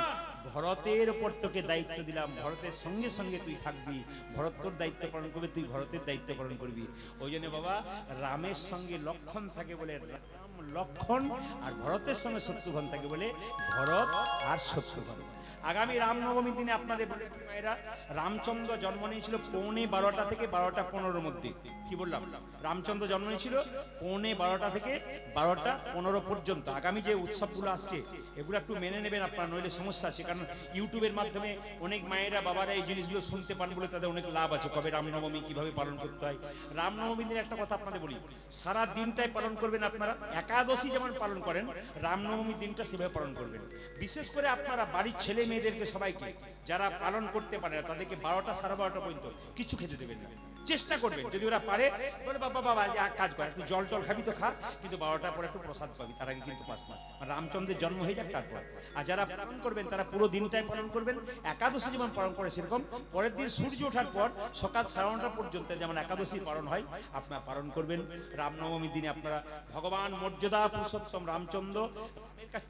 ভরতের উপর তোকে দায়িত্ব দিলাম, ভরতের সঙ্গে সঙ্গে তুই থাকবি, ভরত তোর দায়িত্ব পালন করবে, তুই ভরতের দায়িত্ব পালন করবি। ওই জন্য বাবা, রামের সঙ্গে লক্ষণ থাকে বলে রাম লক্ষণ, আর ভরতের সঙ্গে শত্রুঘ্ন থাকে বলে ভরত আর শত্রুঘ্ন। আগামী রামনবমীর দিনে আপনাদের মায়েরা, রামচন্দ্র জন্ম নিয়েছিল 12:15 থেকে 12:15 মধ্যে। কি বললাম? রামচন্দ্র জন্ম নিয়েছিল 12:15 থেকে 12:15 পর্যন্ত। আগামী যে উৎসবগুলো আসছে এগুলো একটু মেনে নেবেন আপনারা, নইলে সমস্যা আছে। কারণ ইউটিউবের মাধ্যমে অনেক মায়েরা বাবারা এই জিনিসগুলো শুনতে পান বলে তাদের অনেক লাভ আছে, কবে রামনবমী কিভাবে পালন করতে হয়। রামনবমীর দিনে একটা কথা আপনাদের বলি, সারা দিনটাই পালন করবেন আপনারা। একাদশী যেমন পালন করেন, রামনবমীর দিনটা সেভাবে পালন করবেন। বিশেষ করে আপনারা বাড়ির ছেলে মেয়েদেরকে সবাইকে, যারা পালন করতে পারে না, তাদেরকে 12টা 12:30 পর্যন্ত কিছু খেতে দেবেন না, চেষ্টা করবেন। যদি ওরা পারে বলে বাবা বাবা এক কাজ করে, একটু জল টল খাবি তো খা, কিন্তু 12টার পরে একটু প্রসাদ পাবি, তার আগে কিন্তু পাস না। রামচন্দ্রের জন্ম হয়ে যাক তারপর। আর যারা পালন করবেন তারা পুরো দিনটাই পালন করবেন। একাদশী যেমন পালন করে সেরকম পরের দিন সূর্য ওঠার পর সকাল 9:30 পর্যন্ত যেমন একাদশী পালন হয়, আপনারা পালন করবেন। রামনবমীর দিনে আপনারা ভগবান মর্যাদা পুরুষোত্তম রামচন্দ্র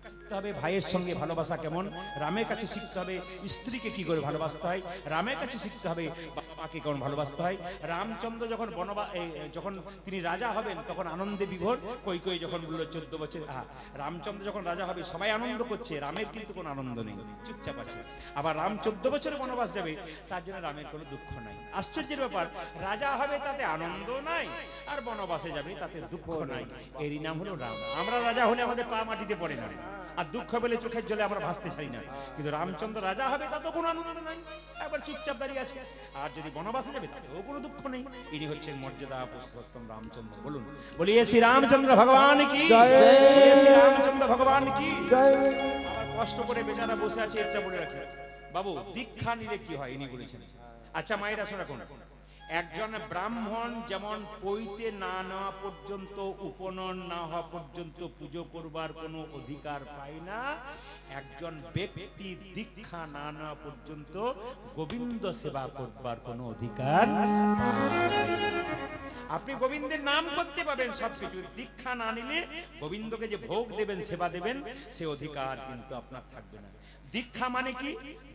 শিখতে হবে ভাইয়ের সঙ্গে ভালোবাসা কেমন, রামের কাছে শিখতে হবে স্ত্রীকে কি করে ভালোবাসতে হয়, রামের কাছে শিখতে হবে বাবাকে কেমন ভালোবাসতে হয়। রামচন্দ্র যখন যখন তিনি রাজা হবেন তখন আনন্দে বিভোর। কৈকেয়ী যখন বলল 14 বছর, রামচন্দ্র যখন রাজা হবে সবাই আনন্দ করছে, রামের কিন্তু কোনো আনন্দ নেই, চুপচাপ আছে। আবার রাম 14 বছরে বনবাস যাবে, তার জন্য রামের কোনো দুঃখ নাই। আশ্চর্যের ব্যাপার, রাজা হবে তাতে আনন্দ নাই, আর বনবাসে যাবে তাতে দুঃখ নাই। এরই নাম হলো রাম। আমরা রাজা হলে আমাদের পা মাটিতে পড়ে না, আর দুঃখ পেলে চোখের জলে আমরা ভাসতে চাই না। কিন্তু রামচন্দ্র রাজা হবে তাতে কোনো আনন্দ নাই, একবার চুপচাপ দাঁড়িয়ে আছে। আর যদি বনবাসে যাবে তাতেও কোনো দুঃখ নেই। ইনি হচ্ছেন মর্যাদা পুরুষোত্তম রামচন্দ্র। বলুন বলিয়ে শ্রী রামচন্দ্র ভগবান কি, বলিয়ে শ্রী রামচন্দ্র ভগবান কি। আবার কষ্ট করে বেচারা বসে আছে, এটা বলে রাখি বাবু, দীক্ষা নিলে কি হয় ইনি বলেছেন। আচ্ছা মায়েরা শোনা, কোন একজন ব্রাহ্মণ যেমন পৈতে না নেওয়া পর্যন্ত, উপনয়ন না হওয়া পর্যন্ত পুজো করবার কোনো অধিকার পায় না, একজন ব্যক্তি দীক্ষা না নেওয়া পর্যন্ত গোবিন্দ সেবা করবার কোনো অধিকার পায় না। আপনি গোবিন্দের নাম করতে পাবেন সবকিছু, দীক্ষা না নিলে গোবিন্দকে যে ভোগ দেবেন, সেবা দেবেন, সে অধিকার কিন্তু আপনার থাকবে না। দীক্ষা মানে কি?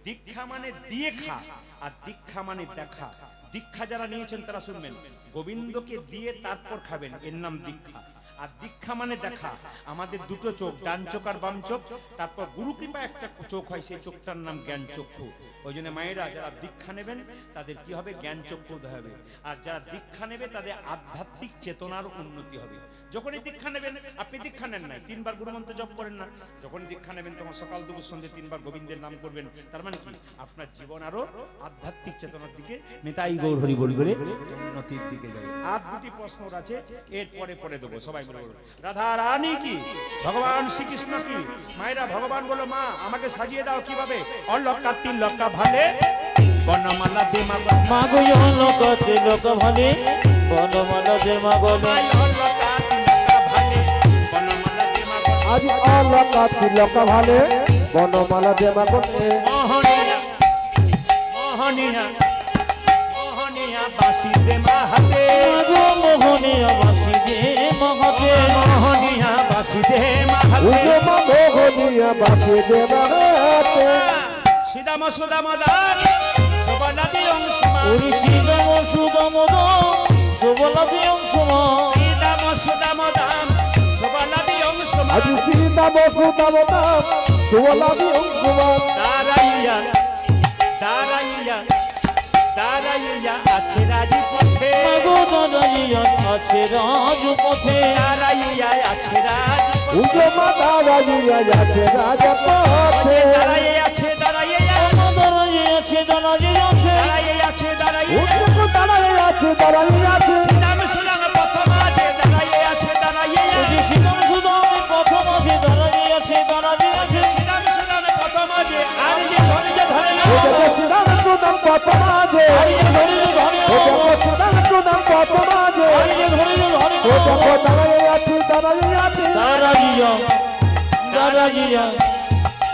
দীক্ষা মানে দিয়ে খা, আর দীক্ষা মানে দেখা। দীক্ষা যারা নিয়েছেন তারা শুনবেন, গোবিন্দকে দিয়ে তারপর খাবেন, এর নাম দীক্ষা। আর দীক্ষা মানে দেখা। আমাদের দুটো চোখ, ডান চোখ আর বাম চোখ, তারপর গুরু কৃপা একটা চোখ হয়, সেই চোখটার নাম জ্ঞান চক্ষু। ওই জন্য মায়েরা যারা দীক্ষা নেবেন তাদের কি হবে? জ্ঞান চক্ষু উদয় হবে। আর যারা দীক্ষা নেবে তাদের আধ্যাত্মিক চেতনার উন্নতি হবে। যখনই দীক্ষা নেবেন, আপনি দীক্ষা নেন নাই, 3 বার গুরুমন্ত্র জপ করেন না, যখনই দীক্ষা নেবেন তখন সকাল দুপুর সন্ধ্যে 3 বার গোবিন্দের নাম করবেন, তার মানে কি? আপনার জীবন আরো আধ্যাত্মিক চেতনার দিকে, নেতাই গৌর হরি বল বলে উন্নতির দিকে যাবে। আর দুটি প্রশ্ন আছে, এর পরে পরে দেবো, সবাই বলে বলুন। রাধা রানী কি, ভগবান শ্রীকৃষ্ণ কি? মায়েরা ভগবান বলো, মা আমাকে সাজিয়ে দাও কিভাবে? অলকা 3 লক্কা ভালে বনমালা দে মা, মাগো অলকা 3 লক্কা ভালে বনমালা দে মা গলে। অলকা 3 লক্কা ভালে বনমালা দে মা গলে। আজ অলকা 3 লক্কা ভালে বনমালা দে মা গলে। মোহনিয়া মোহনিয়া মোহনিয়া বাসি দে মা হাতে, মাগো মোহনিয়া বাসি দে মা হাতে। মোহনিয়া বাসি দে মা হাতে। উজো মা মোহনিয়া বাসি দে মা হাতে। সীতাম সুদাম দান সবলাদি অংশমা, ওরে শ্রীরাম সুদাম দাম সবলাদি অংশমা। সীতাম সুদাম দান সবলাদি অংশমা। আজ সীতাম সুদাম দাম সবলাদি অংশমা। দাঁড়াইয়া দাঁড়াইয়া দাঁড়াইয়া আছে রাজপথে, মাগো দাঁড়াইয়া আছে রাজপথে। দাঁড়াইয়া আছে রাজপথে। উজো মা দাঁড়াইয়া আছে রাজপথে। দাঁড়াইয়া আছে দাঁড়াইয়া মা দাঁড়াইয়া আছে দাঁড়াইয়া আছে। দাঁড়াইয়া আছে দাঁড়াইয়া। উজো দাঁড়াইয়া আছে দাঁড়াইয়া আছে। শ্রীরাম সুদাম প্রথম আছে দাঁড়াইয়া আছে দাঁড়াইয়া। ওরে শ্রীরাম সুদাম প্রথম আছে দাঁড়াইয়া আছে দাঁড়াইয়া আছে। শ্রীরাম সুদাম প্রথম আছে, আর যে ধরে না, ওজো শ্রীরাম সুদাম প্রথম আছে। আর যে ধরে ধরে ওজো শ্রীরাম সুদাম প্রথম আছে। আর যে ধরে ধরে ওজো দাঁড়াইয়া আছে দাঁড়াইয়া আছে। দাঁড়াইয়া দাঁড়াইয়া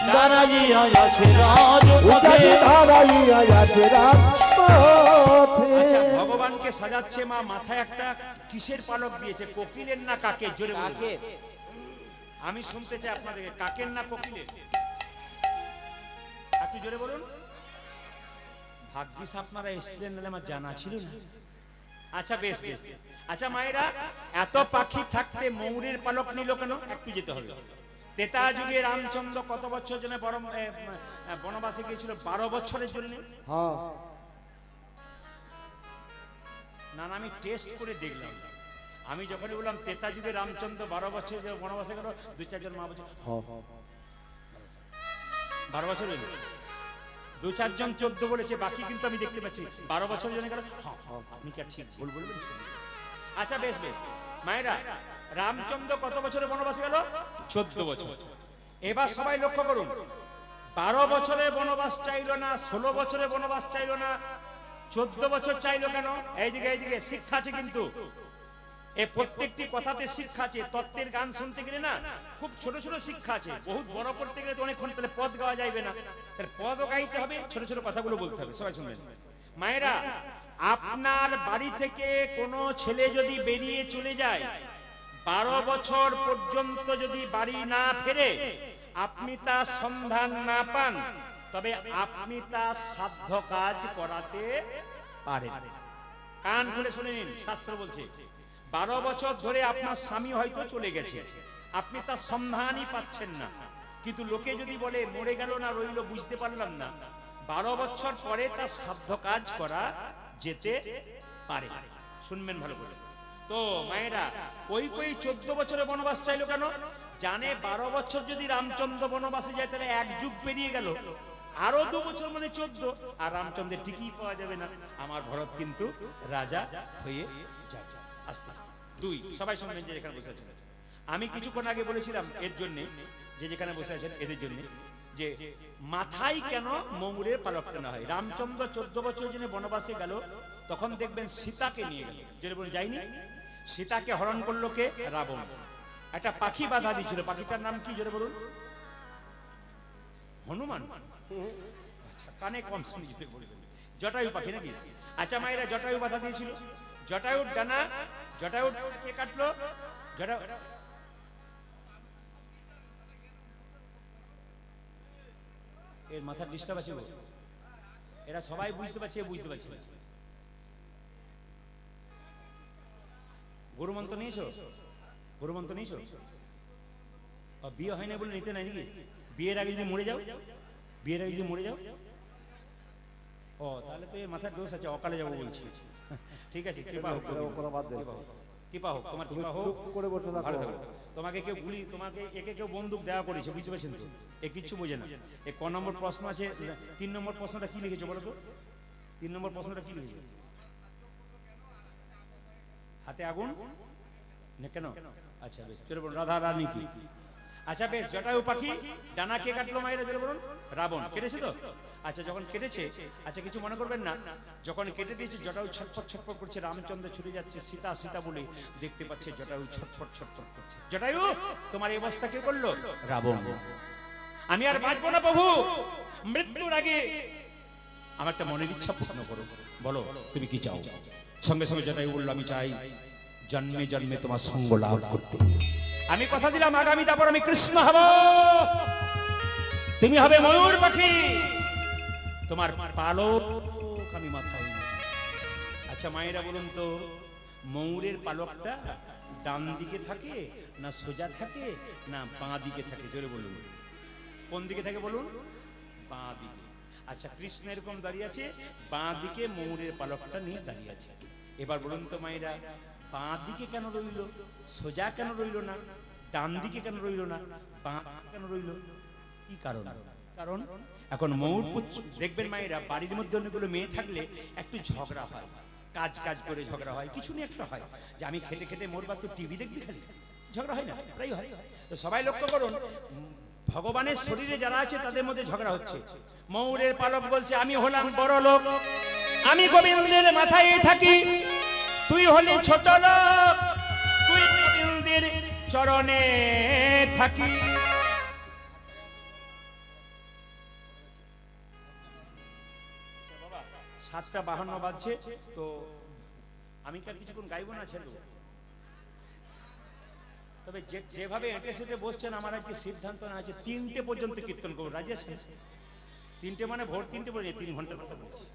দাঁড়াইয়া আছে রাজপথে। উজো দাঁড়াইয়া আছে রাজপথে। আচ্ছা ভগবানকে সাজাচ্ছে মা, মাথায় একটা কিসের পালক দিয়েছে? কোকিলের না কাকের? জোরে বলুন, আমি শুনতে চাই আপনাদেরকে, কাকের না কোকিলের? একটু জোরে বলুন। ভাগ্যিস আপনারা এসেছিলেন, নাহলে আমার জানা ছিল না। আচ্ছা বেশ বেশ। আচ্ছা মায়েরা, এত পাখি থাকতে ময়ূরের পালক নিল কেন? একটু যেতে হবে। ত্রেতা যুগে রামচন্দ্র কত বছর জন্য বনবাসে গিয়েছিল? 12 বছরের জন্য। হ্যাঁ না না, আমি টেস্ট করে দেখলাম। আমি যখনই বললাম ত্রেতা যুগে রামচন্দ্র 12 বছর বনবাসে গেল, 2-4 জন মা বলছে 12 বছর হইল। 2-4 জন 14 বলেছে, বাকি কিন্তু আমি দেখতে পাচ্ছি 12 বছর জন্য গেল। আপনি কি ঠিক ভুল বলবেন? আচ্ছা বেশ বেশ। মায়েরা, রামচন্দ্র কত বছরে বনবাসে গেল? 14 বছর। এবার সবাই লক্ষ্য করুন, 12 বছরে বনবাস চাইলো না, 16 বছরে বনবাস চাইলো না, 14 বছর চাইলো কেন? এইদিকে এইদিকে শিক্ষা আছে কিন্তু, এই প্রত্যেকটি কথাতে শিক্ষা আছে। তত্ত্বের গান শুনতে গেলে না খুব ছোট ছোট শিক্ষা আছে, বহুত বড় করতে গেলে তো অনেকক্ষণ, তাহলে পদ গাওয়া যাবে না, তাহলে পদও গাইতে হবে, ছোট ছোট কথাগুলো বলতে হবে। সবাই শুনবেন। মায়েরা, আপনার বাড়ি থেকে কোনো ছেলে যদি বেরিয়ে চলে যায়, 12 বছর পর্যন্ত যদি বাড়ি না ফেরে, আপনি তার সন্ধান না পান, তবে আপনি তার সাধ্য কাজ করাতে পারেন। কান খুলে শুনে নিন, শাস্ত্র বলছে 12 বছর ধরে আপনার স্বামী হয়তো চলে গেছে, আপনি তার সন্ধানই পাচ্ছেন না, কিন্তু লোকে যদি বলে মরে গেল না রইল বুঝতে পারলাম না, 12 বছর পরে তার সাধ্য কাজ করা যেতে পারে। শুনবেন ভালো করে। তো মায়েরা, কই 14 বছরে বনবাস চাইলো কেন? জানে 12 বছর যদি রামচন্দ্র বনবাসে যায় তাহলে 1 যুগ পেরিয়ে গেল, আরো 2 বছর মানে 14, আর রামচন্দ্রের টিকি পাওয়া যাবে না। আমার ভরত কিন্তু রাজা হয়ে যাবে আস্তে আস্তে। 2 সবাই শুনবেন যে এখানে বসে আছেন, আমি কিছুক্ষণ আগে বলেছিলাম এর জন্য যে যেখানে বসে আছেন এদের জন্য, যে মাথায় কেন ময়ূরের পালক টানা হয়। রামচন্দ্র 14 বছর জন্য বনবাসে গেল, তখন দেখবেন সীতাকে নিয়ে গেল, যেটা বলুন যায়নি, সীতাকে হরণ করলো কে? রাবণ। একটা পাখি বাধা দিয়েছিল, পাখিটার নাম কি জোরে বলুন? হনুমান। আচ্ছা, কানে কম শুনি জোরে বলবেন। জটায়ু পাখি নাকি? আচ্ছা মায়েরা, জটায়ু বাধা দিয়েছিল, জটায়ুর ডানা, জটায়ু কে কাটলো? জটায়ু এর মাথার ডিস্টার্ব আছে গো। এরা সবাই বুঝতে পারছে, বুঝতে পারছে না। গরু মন্ত্র নিয়েছো? গরু মন্ত্র নিয়েছো? বিয়ে হয় না বলে নিতে নাই নাকি? বিয়ের আগে যদি মরে যাও, বিয়ের আগে যদি মরে যাও, ও তাহলে তো এর মাথার দোষ আছে, অকালে যাবো বলছি। ঠিক আছে, কৃপা হোক, কৃপা হোক, তোমার কৃপা হোক, ভালো থাকো। তোমাকে কেউ গুলি, তোমাকে একে কেউ বন্দুক দেওয়া করেছে, বুঝতে পারছেন তো? এ কিচ্ছু বোঝে না। এ ক নম্বর প্রশ্ন আছে? 3 নম্বর প্রশ্নটা কি লিখেছো বলো তো? 3 নম্বর প্রশ্নটা কি লিখেছো? হাতে আগুন না কেন? আচ্ছা বেশ, চলো বলুন রাধা রানী কি? আচ্ছা বেশ, জটায়ু পাখি ডানা কে কাটলো মায়েরা জোরে বলুন? রাবণ। কেটেছে তো? আচ্ছা যখন কেটেছে, আচ্ছা কিছু মনে করবেন না, যখন কেটে দিয়েছে জটায়ু ছটফট ছটফট করছে, রামচন্দ্র ছুটে যাচ্ছে, সীতা সীতা বলে দেখতে পাচ্ছে জটায়ু ছটফট ছটফট করছে। জটায়ু তোমার এই অবস্থা কে করলো? রাবণ। আমি আর বাঁচবো না প্রভু, মৃত্যুর আগে আমার একটা মনের ইচ্ছা পূর্ণ করো, বলো তুমি কি চাও? সঙ্গে সঙ্গে জটায়ু বললো আমি চাই জন্মে জন্মে তোমার সঙ্গ লাভ করতে। আমি কথা দিলাম আগামী তারপর আমি কৃষ্ণ হব, তুমি হবে ময়ূর পাখি, তোমার পালক আমি মাথায়। আচ্ছা মায়েরা বলুন তো, ময়ূরের পালকটা ডান দিকে থাকে না সোজা থাকে না বাঁ দিকে থাকে? জোরে বলুন, কোন দিকে থাকে বলুন? বাঁ দিকে। আচ্ছা কৃষ্ণ এরকম দাঁড়িয়ে আছে, বাঁ দিকে ময়ূরের পালকটা নিয়ে দাঁড়িয়ে আছে। এবার বলুন তো মায়েরা, বাঁ দিকে কেন রইল, সোজা কেন রইল না, ডান দিকে কেন রইল না, বাঁ কেন রইল? কি কারণ? কারণ এখন ময়ূর দেখবেন মায়েরা, বাড়ির মধ্যে অনেকগুলো মেয়ে থাকলে একটু ঝগড়া হয়, কাজ কাজ করে ঝগড়া হয়, কিছু নিয়ে একটা হয়, যে আমি খেটে খেটে মরবা তো টিভি দেখবি, খালি ঝগড়া হয় না? প্রায় হয়। তো সবাই লক্ষ্য করুন, ভগবানের শরীরে যারা আছে তাদের মধ্যে ঝগড়া হচ্ছে। ময়ূরের পালক বলছে আমি হলাম বড় লোক, আমি গোবিন্দের মাথায় থাকি, তুই হলি ছোট লোক, তুই গোবিন্দের চরণে থাকি। 7:52 বাজছে, তো আমি কি আর কিছুক্ষণ গাইবো না ছেলে? তবে যেভাবে এঁটে সেটে বসছেন, আমার আজকে সিদ্ধান্ত না আছে 3টে পর্যন্ত কীর্তন করবো। রাজি আছেন? 3টে মানে ভোর 3টে পর্যন্ত, 3 ঘন্টার কথা বলছি।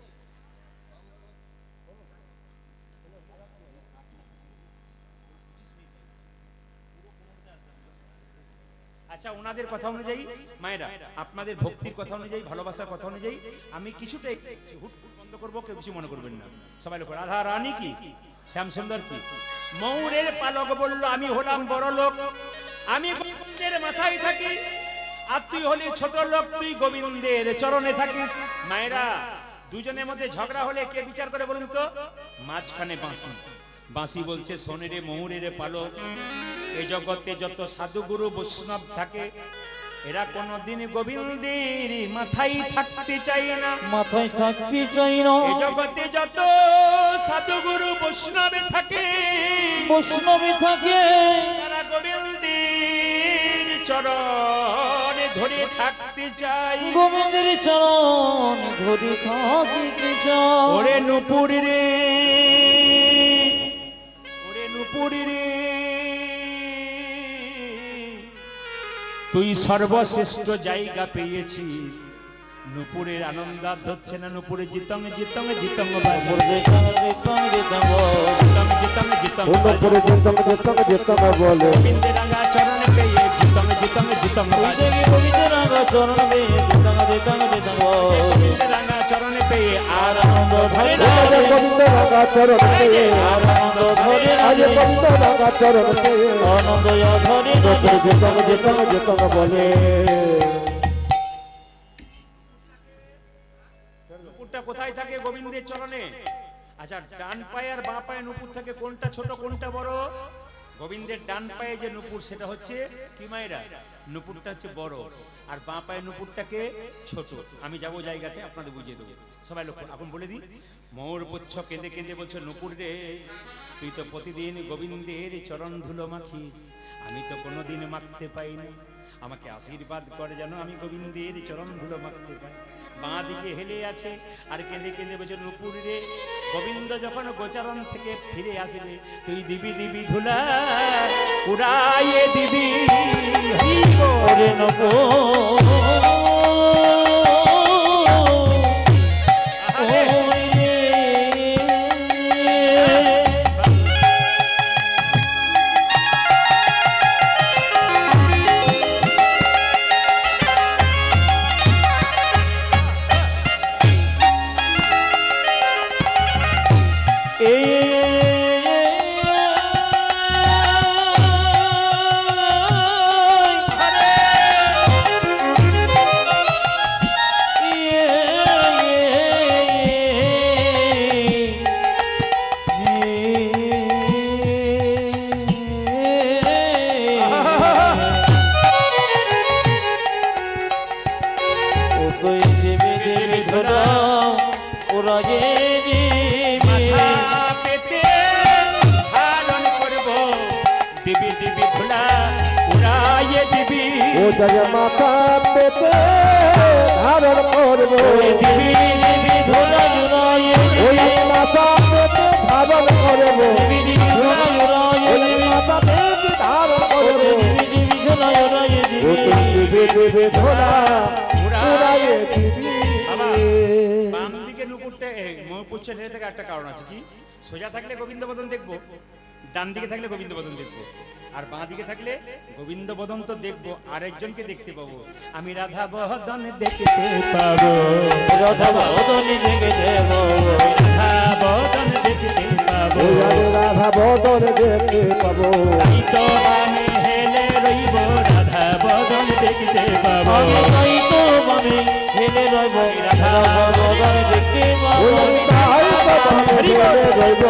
আচ্ছা ওনাদের কথা অনুযায়ী মায়েরা, আপনাদের ভক্তির কথা অনুযায়ী, ভালোবাসার কথা অনুযায়ী আমি কিছুটা হুট বন্ধ করবো, কেউ কিছু মনে করবেন না। সবাই লোক রাধা রানী কি, শ্যাম সুন্দর কি? ময়ূরের পালক বলল আমি হলাম বড় লোক, আমি গোবিন্দের মাথায় থাকি, আর তুই হলি ছোট লোক, তুই গোবিন্দের চরণে থাকিস। মায়েরা, দুজনের মধ্যে ঝগড়া হলে কে বিচার করে বলুন তো? মাঝখানে বাঁশি। বাঁশি বলছে শোনে রে ময়ূরের পালক, এই জগতে যত সাধুগুরু বৈষ্ণব থাকে, এরা কোনদিন গোবিন্দের মাথায় থাকতে চায় না, মাথায় থাকতে চাই না। এই জগতে যত সাধুগুরু বৈষ্ণবে থাকে, বৈষ্ণবে থাকে, তারা গোবিন্দের চরণে ধরে থাকতে চায়, গোবিন্দের চরণ ধরে থাকিতে চাই। ওরে নুপুর রে, ওরে নুপুর রে, তুই সর্বশ্রেষ্ঠ জায়গা পেয়েছিস। নুপুরের আনন্দাত হচ্ছে না, নুপুরে জিতং জিতং জিতং বলে জিতং জিতং বলে গোবিন্দের রাঙা চরণ পেয়ে জিতং জিতং জিতং গোবিন্দের রাঙা চরণ পেয়ে জিতং জিতং জিতং গোবিন্দের রাঙা চরণ পেয়ে আর আনন্দ ধরে না আজ রে, গোবিন্দ রাঙা চরণ পেয়ে আর আনন্দ ধরে না আজ রে, গোবিন্দ রাঙা চরণ পেয়ে আনন্দ ধরে না রে। যেতন যেতন যেতন বলে নুপুরটা কোথায় থাকে? গোবিন্দের চরণে। আচ্ছা, ডান পায়ে আর বাঁ পায়ে নুপুর থাকে, কোনটা ছোট কোনটা বড়? গোবিন্দের ডান পায়ে যে নুপুর সেটা হচ্ছে কি মায়েরা, নুপুরটা হচ্ছে বড়, আর বাঁ পায়ে নুপুরটাকে ছোট। আমি যাব জায়গাতে আপনাদের বুঝিয়ে দেবো, সবাই লক্ষ্য। এখন বলে দিই, ময়ূর পুচ্ছ কেঁদে কেঁদে বলছে, নুপুর রে তুই তো প্রতিদিন গোবিন্দের চরণ ধুলো মাখিস, আমি তো কোনোদিন মাখতে পাইনি, আমাকে আশীর্বাদ করে যেন আমি গোবিন্দের চরণ ধুলো মাখতে পাই। বাঁ দিকে হেলে আছে আর কেঁদে কেঁদে বলছে, নুপুর রে গোবিন্দ যখন গোচরণ থেকে ফিরে আসবে তুই দিবি দিবি ধুলা উড়াইয়ে দিবি। ওরে নবো জয় মাথা পেতে ধারণ করব দিবি দিবি ধুলা জুড়াইয়ে ওই মাথা পেতে ধারণ করব দিবি দিবি ধুলা জুড়াইয়ে ওই মাথা পেতে ধারণ করব দিবি দিবি ধুলা জুড়াইয়ে ও তুমি দেবে ধরা উড়াইয়ে দিবি বাবা, বাম দিকে নুপুরটা ময়ূরপুচ্ছ ঢেলে থেকে একটা কারণ আছে, কি সোজা থাকলে গোবিন্দ বদন দেখবো, ডান দিকে থাকলে গোবিন্দ বদন দেখবো, আর বাঁ দিকে থাকলে গোবিন্দ বদন তো দেখবো, আরেকজনকে দেখতে পাবো। আমি রাধা বদন দেখতে পাবো, রাধা বদনে দেখে দেব রাধা বদন দেখতে পাবো, ওই আমি রাধা বদন দেখতে পাবো তাই তো আমি হেলে রইব, রাধা বদন দেখতে পাবো। আমি তাই তো মানে হেলে রইব রাধা বদনে দেখতে ওই পাবো। আমি তাই তো হেলে রইব